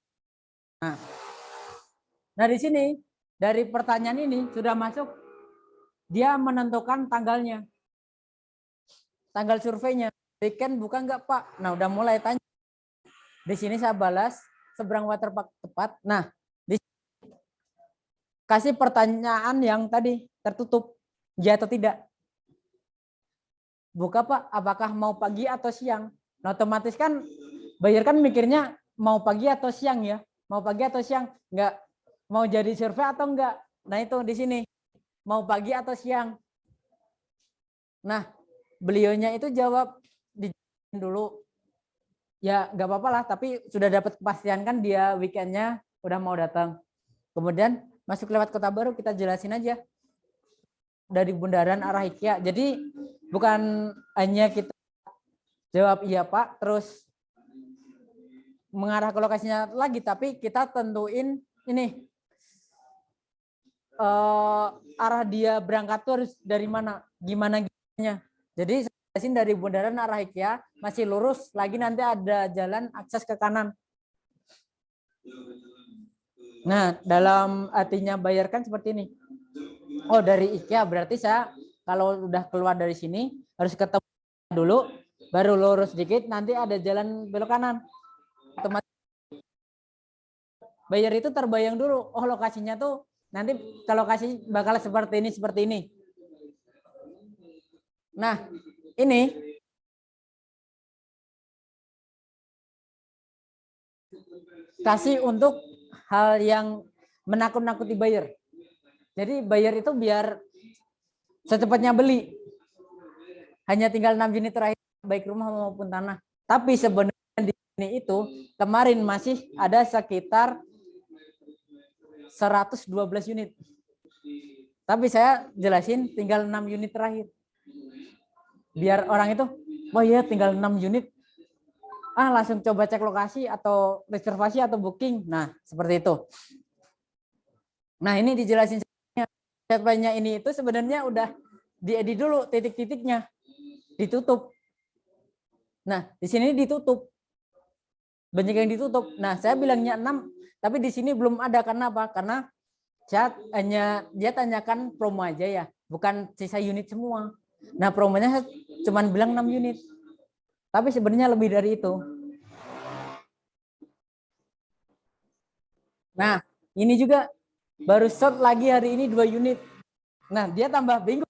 Nah di sini dari pertanyaan ini sudah masuk dia menentukan tanggalnya, tanggal surveinya. Weekend bukan nggak Pak? Nah udah mulai tanya. Di sini saya balas seberang waterpark tepat. Nah di kasih pertanyaan yang tadi tertutup ya atau tidak. Buka Pak, apakah mau pagi atau siang? Nah otomatis kan buyer kan mikirnya mau pagi atau siang ya, mau pagi atau siang, nggak mau jadi survei atau enggak. Nah itu di sini mau pagi atau siang. Nah beliaunya itu jawab di dulu ya nggak apa-apa lah, tapi sudah dapat kepastian kan dia weekendnya udah mau datang. Kemudian masuk lewat Kota Baru kita jelasin aja dari bundaran arah IKEA. Jadi bukan hanya kita jawab iya Pak terus mengarah ke lokasinya lagi, tapi kita tentuin ini arah dia berangkat tuh harus dari mana, gimana. Jadi jelasin dari bundaran arah IKEA masih lurus lagi nanti ada jalan akses ke kanan. Nah dalam artinya bayarkan seperti ini. Oh dari IKEA berarti saya kalau udah keluar dari sini harus ketemu dulu, baru lurus dikit nanti ada jalan belok kanan. Otomatis bayar itu terbayang dulu. Oh lokasinya tuh nanti ke lokasi bakal seperti ini. Nah ini kasih untuk hal yang menakut-nakuti buyer. Jadi buyer itu biar secepatnya beli. Hanya tinggal 6 unit terakhir baik rumah maupun tanah. Tapi sebenarnya di sini itu kemarin masih ada sekitar 112 unit. Tapi saya jelasin tinggal 6 unit terakhir. Biar orang itu, oh iya tinggal 6 unit. Ah langsung coba cek lokasi atau reservasi atau booking. Nah seperti itu. Nah ini dijelasin surveinya ini itu sebenarnya udah diedit dulu titik-titiknya. Ditutup. Nah, di sini ditutup. Banyak yang ditutup. Nah, saya bilangnya 6, tapi di sini belum ada karena apa? Karena dia tanyakan promo aja ya, bukan sisa unit semua. Nah, promonya cuma bilang 6 unit. Tapi sebenarnya lebih dari itu. Nah, ini juga baru short lagi hari ini 2 unit. Nah, dia tambah bingung.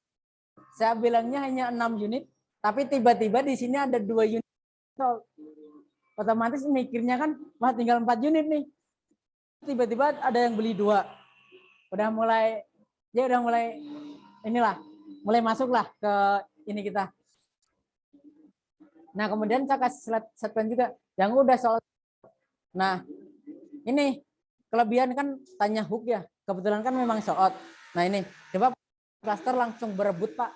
Saya bilangnya hanya 6 unit. Tapi tiba-tiba di sini ada 2 unit. Otomatis mikirnya kan, wah tinggal 4 unit nih. Tiba-tiba ada yang beli 2. Udah mulai dia udah mulai inilah, mulai masuklah ke ini kita. Nah, kemudian saya kasih slide juga yang udah soal. Nah, ini kelebihan kan tanya hook ya. Kebetulan kan memang short. Nah, ini coba cluster langsung berebut, Pak.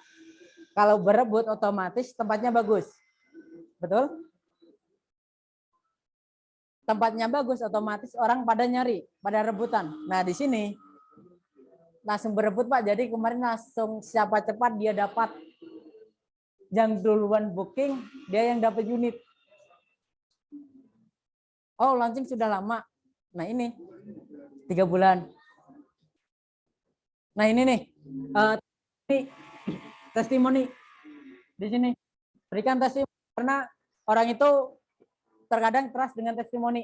Kalau berebut otomatis tempatnya bagus. Betul? Tempatnya bagus otomatis orang pada nyari, pada rebutan. Nah, di sini langsung berebut, Pak. Jadi kemarin langsung siapa cepat dia dapat. Yang duluan booking, dia yang dapat unit. Oh, launching sudah lama. Nah, ini 3 bulan. Nah, ini nih. Ini testimoni. Di sini. Berikan testimoni. Karena orang itu terkadang trust dengan testimoni.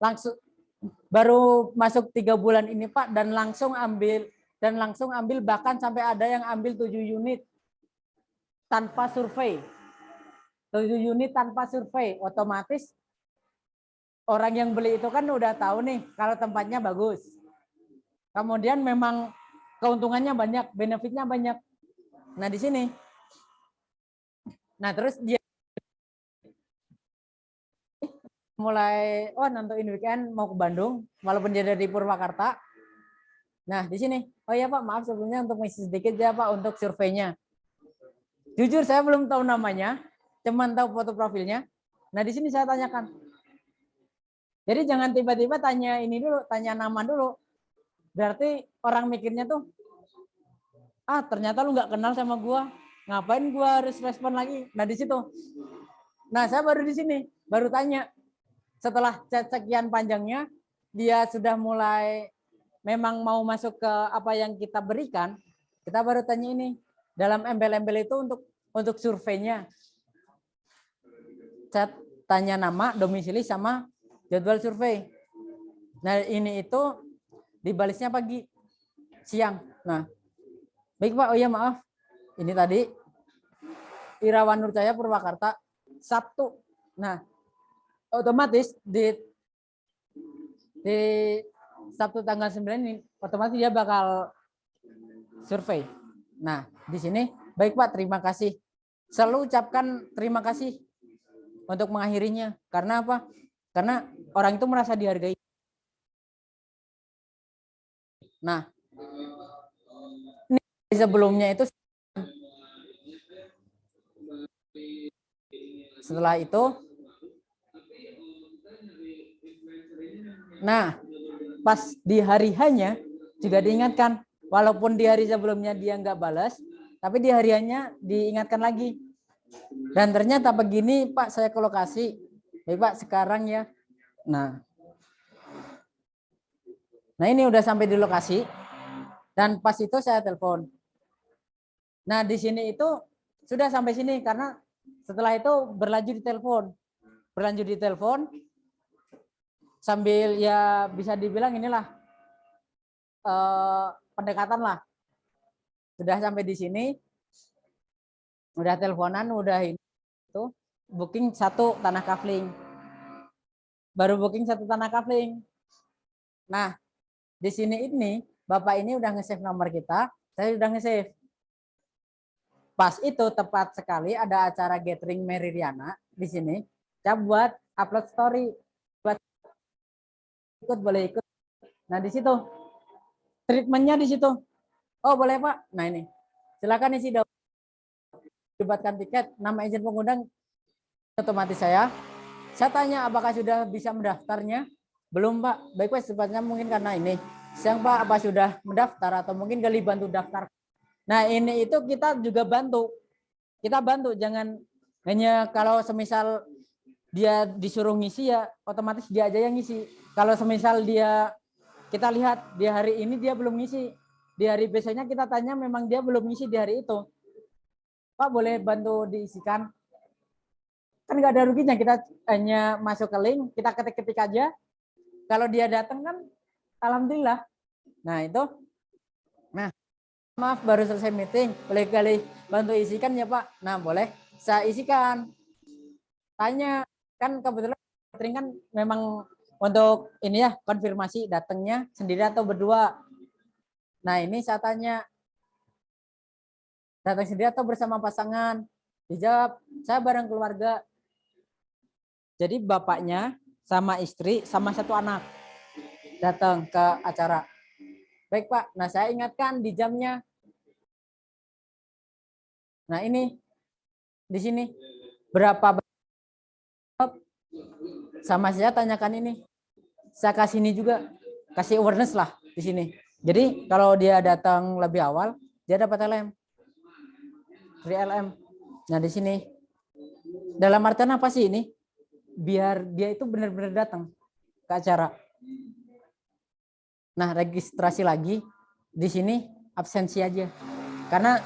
Langsung. Baru masuk 3 bulan ini, Pak. Dan langsung ambil bahkan sampai ada yang ambil 7 unit. Tanpa survei. 7 unit tanpa survei. Otomatis orang yang beli itu kan udah tahu nih kalau tempatnya bagus. Kemudian memang keuntungannya banyak, benefitnya banyak. Nah, di sini. Nah, terus dia mulai nentuin weekend mau ke Bandung walaupun dia dari Purwakarta. Nah, di sini. Oh iya, Pak, maaf sebelumnya untuk mengisi sedikit ya, Pak, untuk surveinya. Jujur saya belum tahu namanya, cuman tahu foto profilnya. Nah, di sini saya tanyakan. Jadi jangan tiba-tiba tanya ini dulu, tanya nama dulu. Berarti orang mikirnya tuh, ternyata lu nggak kenal sama gua, ngapain gua harus respon lagi? Nah, di situ. Nah, saya baru di sini, baru tanya. Setelah chat sekian panjangnya, dia sudah mulai memang mau masuk ke apa yang kita berikan. Kita baru tanya ini dalam embel-embel itu untuk surveinya. Chat tanya nama, domisili sama jadwal survei. Nah, ini itu dibalasnya pagi, siang. Nah, baik, Pak. Oh iya, maaf. Ini tadi Irawan Nurjaya Purwakarta Sabtu. Nah, otomatis di Sabtu tanggal 9 ini otomatis dia bakal survei. Nah, di sini baik, Pak, terima kasih. Selalu ucapkan terima kasih untuk mengakhirinya. Karena apa? Karena orang itu merasa dihargai. Nah, ini sebelumnya itu setelah itu, nah, pas di hari hanya juga diingatkan, walaupun di hari sebelumnya dia nggak balas, tapi di hari hanya diingatkan lagi. Dan ternyata begini, Pak, saya ke lokasi. Baik, Pak, sekarang ya. Nah, ini udah sampai di lokasi. Dan pas itu saya telepon. Nah, di sini itu sudah sampai sini karena setelah itu berlanjut di telepon sambil ya bisa dibilang inilah pendekatan lah. Sudah sampai di sini, udah teleponan, udah ini itu booking 1 tanah kafling. Baru booking 1 tanah kafling. Nah, di sini ini Bapak ini udah nge-save nomor kita, saya udah nge-save. Pas itu tepat sekali ada acara gathering Meridiana di sini. Saya buat upload story, buat boleh ikut. Nah, di situ treatmentnya di situ. Oh, boleh, Pak. Nah, ini silakan isi dapatkan tiket, nama izin pengundang otomatis saya tanya apakah sudah bisa mendaftarnya. Belum, Pak. Baik, Pak, secepatnya mungkin karena ini siang, Pak, apa sudah mendaftar atau mungkin kali bantu daftar. Nah, ini itu kita juga bantu. Kita bantu, jangan hanya kalau semisal dia disuruh ngisi ya otomatis dia aja yang ngisi. Kalau semisal kita lihat di hari ini dia belum ngisi, di hari besoknya kita tanya memang dia belum ngisi di hari itu, Pak, boleh bantu diisikan? Kan nggak ada ruginya, kita hanya masuk ke link, kita ketik-ketik aja. Kalau dia datang kan alhamdulillah. Nah, itu. Nah, maaf baru selesai meeting, boleh kali bantu isikan ya, Pak? Nah, boleh saya isikan. Tanya, kan kebetulan catering kan memang untuk ini ya konfirmasi datangnya sendiri atau berdua. Nah ini saya tanya, datang sendiri atau bersama pasangan? Dijawab, saya bareng keluarga. Jadi bapaknya sama istri sama satu anak datang ke acara. Baik Pak, nah saya ingatkan di jamnya. Nah ini di sini berapa sama saya tanyakan ini. Saya kasih ini juga, kasih awareness lah di sini. Jadi kalau dia datang lebih awal, dia dapat LM. Free LM. Nah di sini dalam artian apa sih ini? Biar dia itu benar-benar datang ke acara. Nah registrasi lagi di sini absensi aja. Karena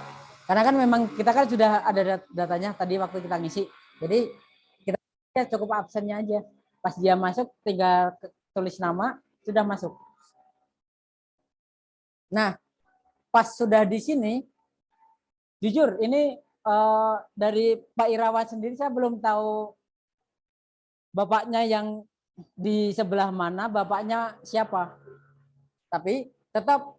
kan memang kita kan sudah ada datanya tadi waktu kita ngisi. Jadi kita cukup absennya aja. Pas dia masuk tinggal tulis nama, sudah masuk. Nah, pas sudah di sini, jujur ini dari Pak Irawan sendiri saya belum tahu bapaknya yang di sebelah mana, bapaknya siapa. Tapi tetap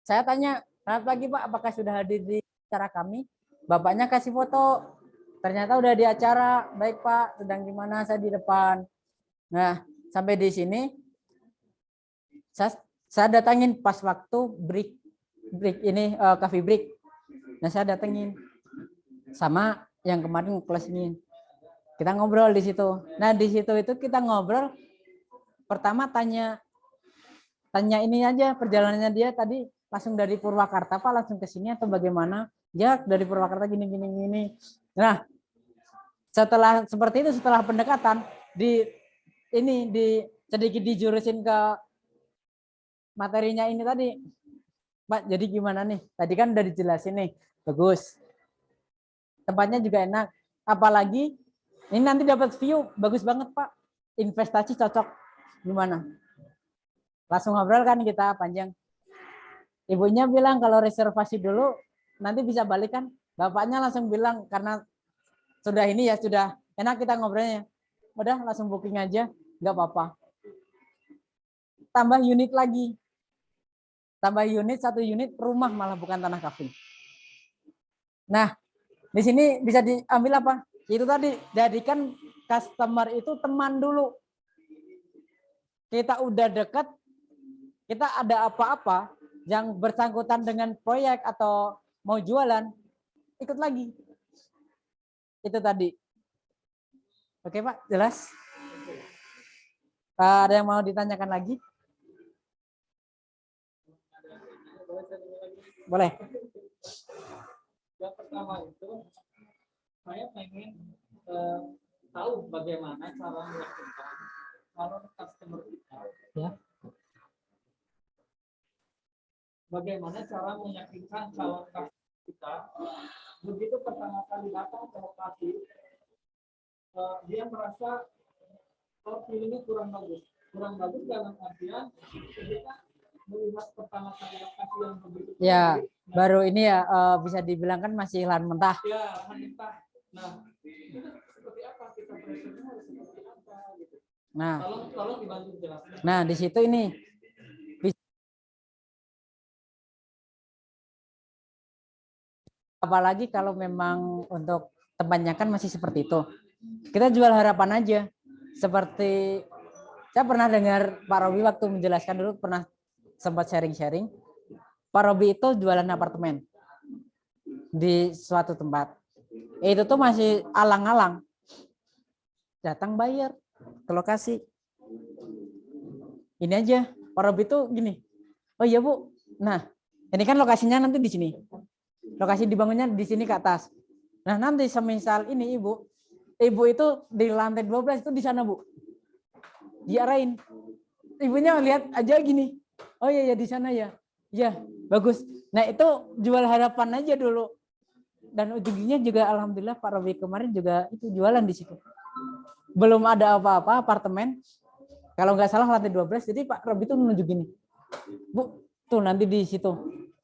saya tanya, selamat pagi Pak, apakah sudah hadir di acara kami? Bapaknya kasih foto. Ternyata udah di acara. Baik Pak, sedang di mana? Saya di depan. Nah, sampai di sini saya datangin pas waktu break ini coffee break. Nah, saya datengin sama yang kemarin kelas ini. Kita ngobrol di situ. Nah, di situ itu kita ngobrol. Pertama tanya ini aja perjalanannya dia tadi langsung dari Purwakarta Pak, langsung ke sini atau bagaimana? Ya, dari Purwakarta gini. Nah, setelah seperti itu, setelah pendekatan sedikit dijurusin ke materinya ini tadi, Pak. Jadi gimana nih? Tadi kan udah dijelasin nih, bagus. Tempatnya juga enak. Apalagi ini nanti dapat view bagus banget Pak. Investasi cocok. Gimana? Langsung ngobrol kan kita panjang. Ibunya bilang kalau reservasi dulu nanti bisa balik kan. Bapaknya langsung bilang karena sudah ini ya sudah enak kita ngobrolnya. Udah langsung booking aja, nggak apa-apa. Tambah unit lagi. Tambah unit, 1 unit rumah malah bukan tanah kafe. Nah, di sini bisa diambil apa? Itu tadi, jadikan customer itu teman dulu. Kita udah dekat, kita ada apa-apa yang bersangkutan dengan proyek atau mau jualan, ikut lagi. Itu tadi. Oke Pak, jelas? Ada yang mau ditanyakan lagi? Boleh. Yang pertama itu saya pengen tahu bagaimana cara meyakinkan calon customer kita. Ya. Bagaimana cara meyakinkan calon customer kita begitu pertama kali datang ke lokasi dia merasa feelingnya kurang bagus dalam artian ketika melihat pertama kali lokasi yang begitu Ya, baru ini ya bisa dibilang kan masih lahan mentah. ya mentah. Nah, itu seperti apa kita pressure-nya harus seperti apa gitu. Nah, Tolong dibantu jelaskan. nah di situ ini apalagi kalau memang untuk tempatnya kan masih seperti itu. Kita jual harapan aja. Seperti saya pernah dengar Pak Robi waktu menjelaskan dulu pernah sempat sharing-sharing. Pak Robi itu jualan apartemen di suatu tempat. Itu tuh masih alang-alang. Datang bayar ke lokasi. Ini aja, Pak Robi itu gini. Oh iya Bu, nah ini kan lokasinya nanti di sini. Lokasi dibangunnya di sini ke atas. Nah nanti semisal ini Ibu itu di lantai 12 itu di sana Bu. Diarahin. Ibunya lihat aja gini. Oh iya ya di sana ya. Ya bagus. Nah itu jual harapan aja dulu. Dan ujungnya juga alhamdulillah Pak Robi kemarin juga itu jualan di situ. Belum ada apa-apa apartemen. Kalau nggak salah lantai 12. Jadi Pak Robi itu menunjuk gini. Bu, tuh nanti di situ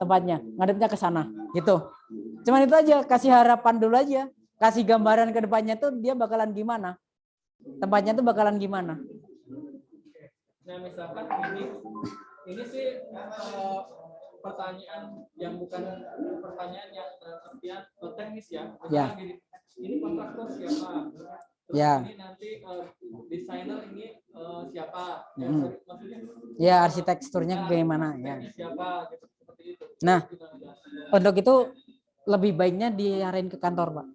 tempatnya. Ngadepnya ke sana. Gitu. Cuman itu aja. Kasih harapan dulu aja. Kasih gambaran ke depannya tuh dia bakalan gimana. Tempatnya tuh bakalan gimana. Nah, misalkan ini sih pertanyaan yang bukan pertanyaan yang artian teknis ya. Ya. Misalkan gini, ini kontraktor siapa? Terus Ya. ini nanti desainer ini siapa? Ya, Hmm. maksudnya Ya, arsitekturnya bagaimana ya. siapa gitu, seperti itu. Nah, untuk itu lebih baiknya diarahin ke kantor, Pak.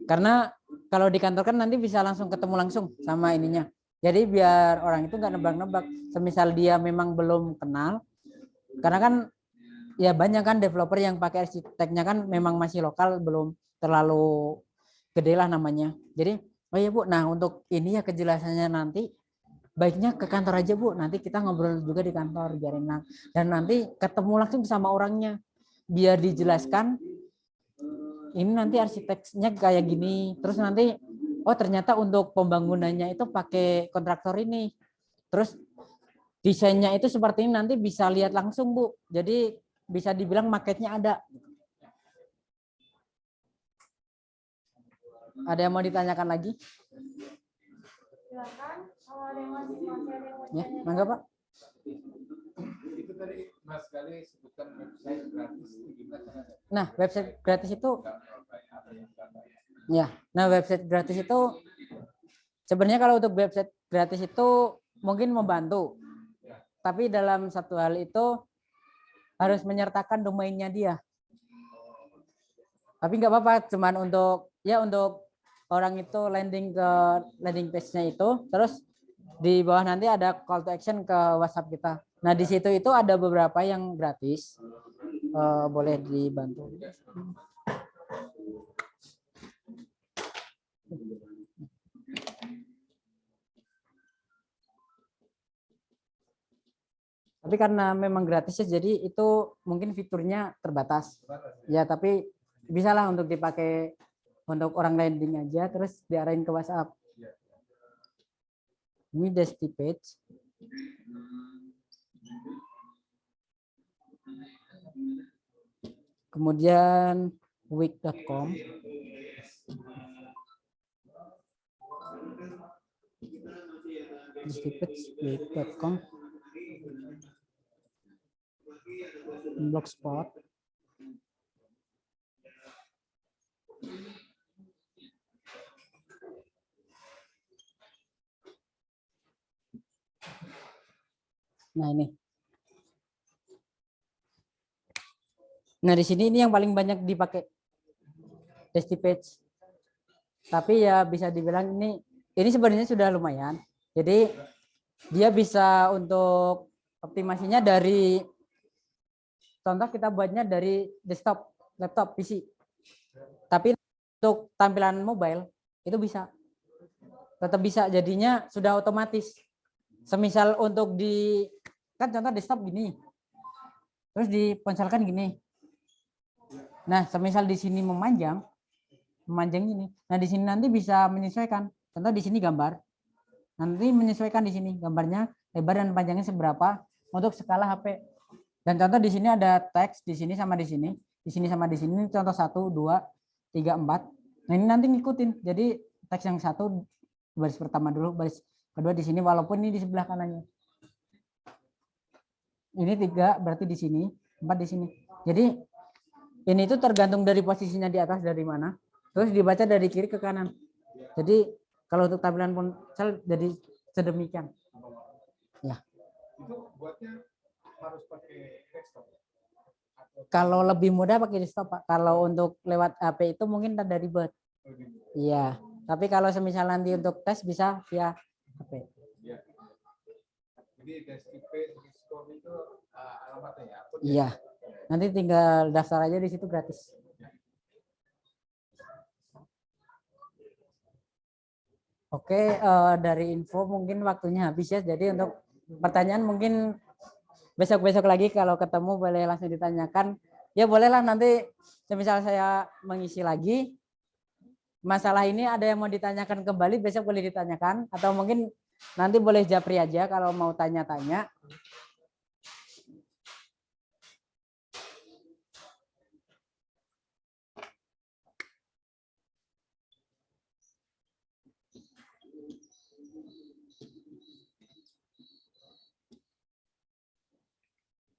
Karena kalau di kantor kan nanti bisa langsung ketemu langsung sama ininya. Jadi biar orang itu nggak nebak-nebak. Semisal dia memang belum kenal, karena kan ya banyak kan developer yang pakai arsiteknya kan memang masih lokal, belum terlalu gede lah namanya. Jadi, oh ya Bu, nah untuk ini ya kejelasannya nanti baiknya ke kantor aja Bu. Nanti kita ngobrol juga di kantor biar enak. Dan nanti ketemu langsung sama orangnya biar dijelaskan ini nanti arsiteknya kayak gini. Terus nanti oh ternyata untuk pembangunannya itu pakai kontraktor ini. Terus desainnya itu seperti ini, nanti bisa lihat langsung Bu. Jadi bisa dibilang maketnya ada. Ada yang mau ditanyakan lagi? Silakan kalau ada yang masih ada yang mau Ya, ditanyakan. mangga Pak. Itu tadi Mas Gali sebutkan website gratis itu gimana caranya? Nah, website gratis itu ya. Nah, website gratis itu sebenarnya kalau untuk website gratis itu mungkin membantu. Tapi dalam satu hal itu harus menyertakan domainnya dia. Tapi nggak apa-apa, cuman untuk orang itu landing page-nya itu, terus di bawah nanti ada call to action ke WhatsApp kita. Nah di situ itu ada beberapa yang gratis, boleh dibantu. Tapi karena memang gratis ya, jadi itu mungkin fiturnya terbatas. Ya tapi bisa lah untuk dipakai untuk orang landing aja, terus diarahin ke WhatsApp. Ini Desti page. Kemudian week.com. Desti page week.com. Blogspot. Nah ini. Nah di sini ini yang paling banyak dipakai Desti page. Tapi ya bisa dibilang ini sebenarnya sudah lumayan. Jadi dia bisa untuk optimasinya dari contoh kita buatnya dari desktop, laptop, PC. Tapi untuk tampilan mobile itu bisa. Tetap bisa, jadinya sudah otomatis. Semisal untuk kan contoh desktop gini. Terus diponselkan gini. Nah, semisal di sini memanjang gini. Nah, di sini nanti bisa menyesuaikan. Contoh di sini gambar. Nanti menyesuaikan di sini gambarnya lebar dan panjangnya seberapa untuk skala HP. Dan contoh di sini ada teks di sini sama di sini sama di sini. Contoh 1, 2, 3, 4. Nah, ini nanti ngikutin. Jadi teks yang 1 baris pertama dulu, baris kedua di sini walaupun ini di sebelah kanannya. Ini 3 berarti di sini, 4 di sini. Jadi ini itu tergantung dari posisinya di atas dari mana. Terus dibaca dari kiri ke kanan. Jadi kalau untuk tampilan ponsel jadi sedemikian. Ya. Itu buatnya harus pakai desktop. Kalau lebih mudah pakai desktop, Pak. Kalau untuk lewat HP itu mungkin ada ribet. Iya. Tapi kalau semisal nanti untuk tes bisa via HP. Ya. Jadi Desti itu alamatnya ya. Iya. Nanti tinggal daftar aja di situ gratis. Oke, dari info mungkin waktunya habis ya. Jadi untuk pertanyaan mungkin besok-besok lagi kalau ketemu boleh langsung ditanyakan. Ya bolehlah nanti semisal saya mengisi lagi. Masalah ini ada yang mau ditanyakan kembali besok boleh ditanyakan. Atau mungkin nanti boleh japri aja kalau mau tanya-tanya.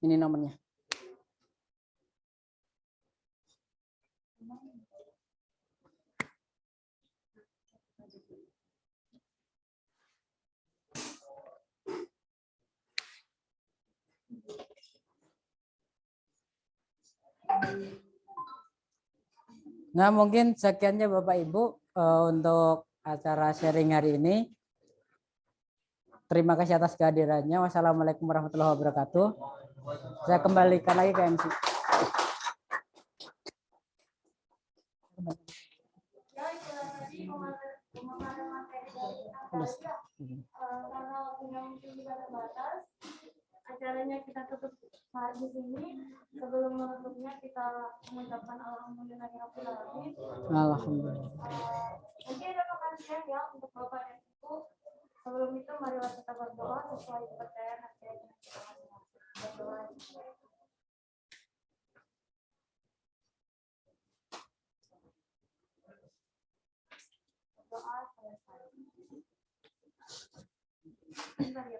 Ini nomornya. Nah, mungkin sekiannya Bapak Ibu untuk acara sharing hari ini. Terima kasih atas kehadirannya. Wassalamualaikum warahmatullahi wabarakatuh. Saya kembalikan lagi ke MC. Ya, itu tadi pemaparan materi dari Angga. Karena waktunya mungkin juga terbatas, acaranya kita tutup saat di sini. Sebelum menutupnya kita mengucapkan alhamdulillahirabbil alamin. Alhamdulillah. Mungkin ada pengajian ya untuk Bapak dan Ibu. Sebelum itu marilah kita berdoa sesuai kepercayaan akhirnya kita masing-masing. Berdoa. Doa selesai. Bentar ya.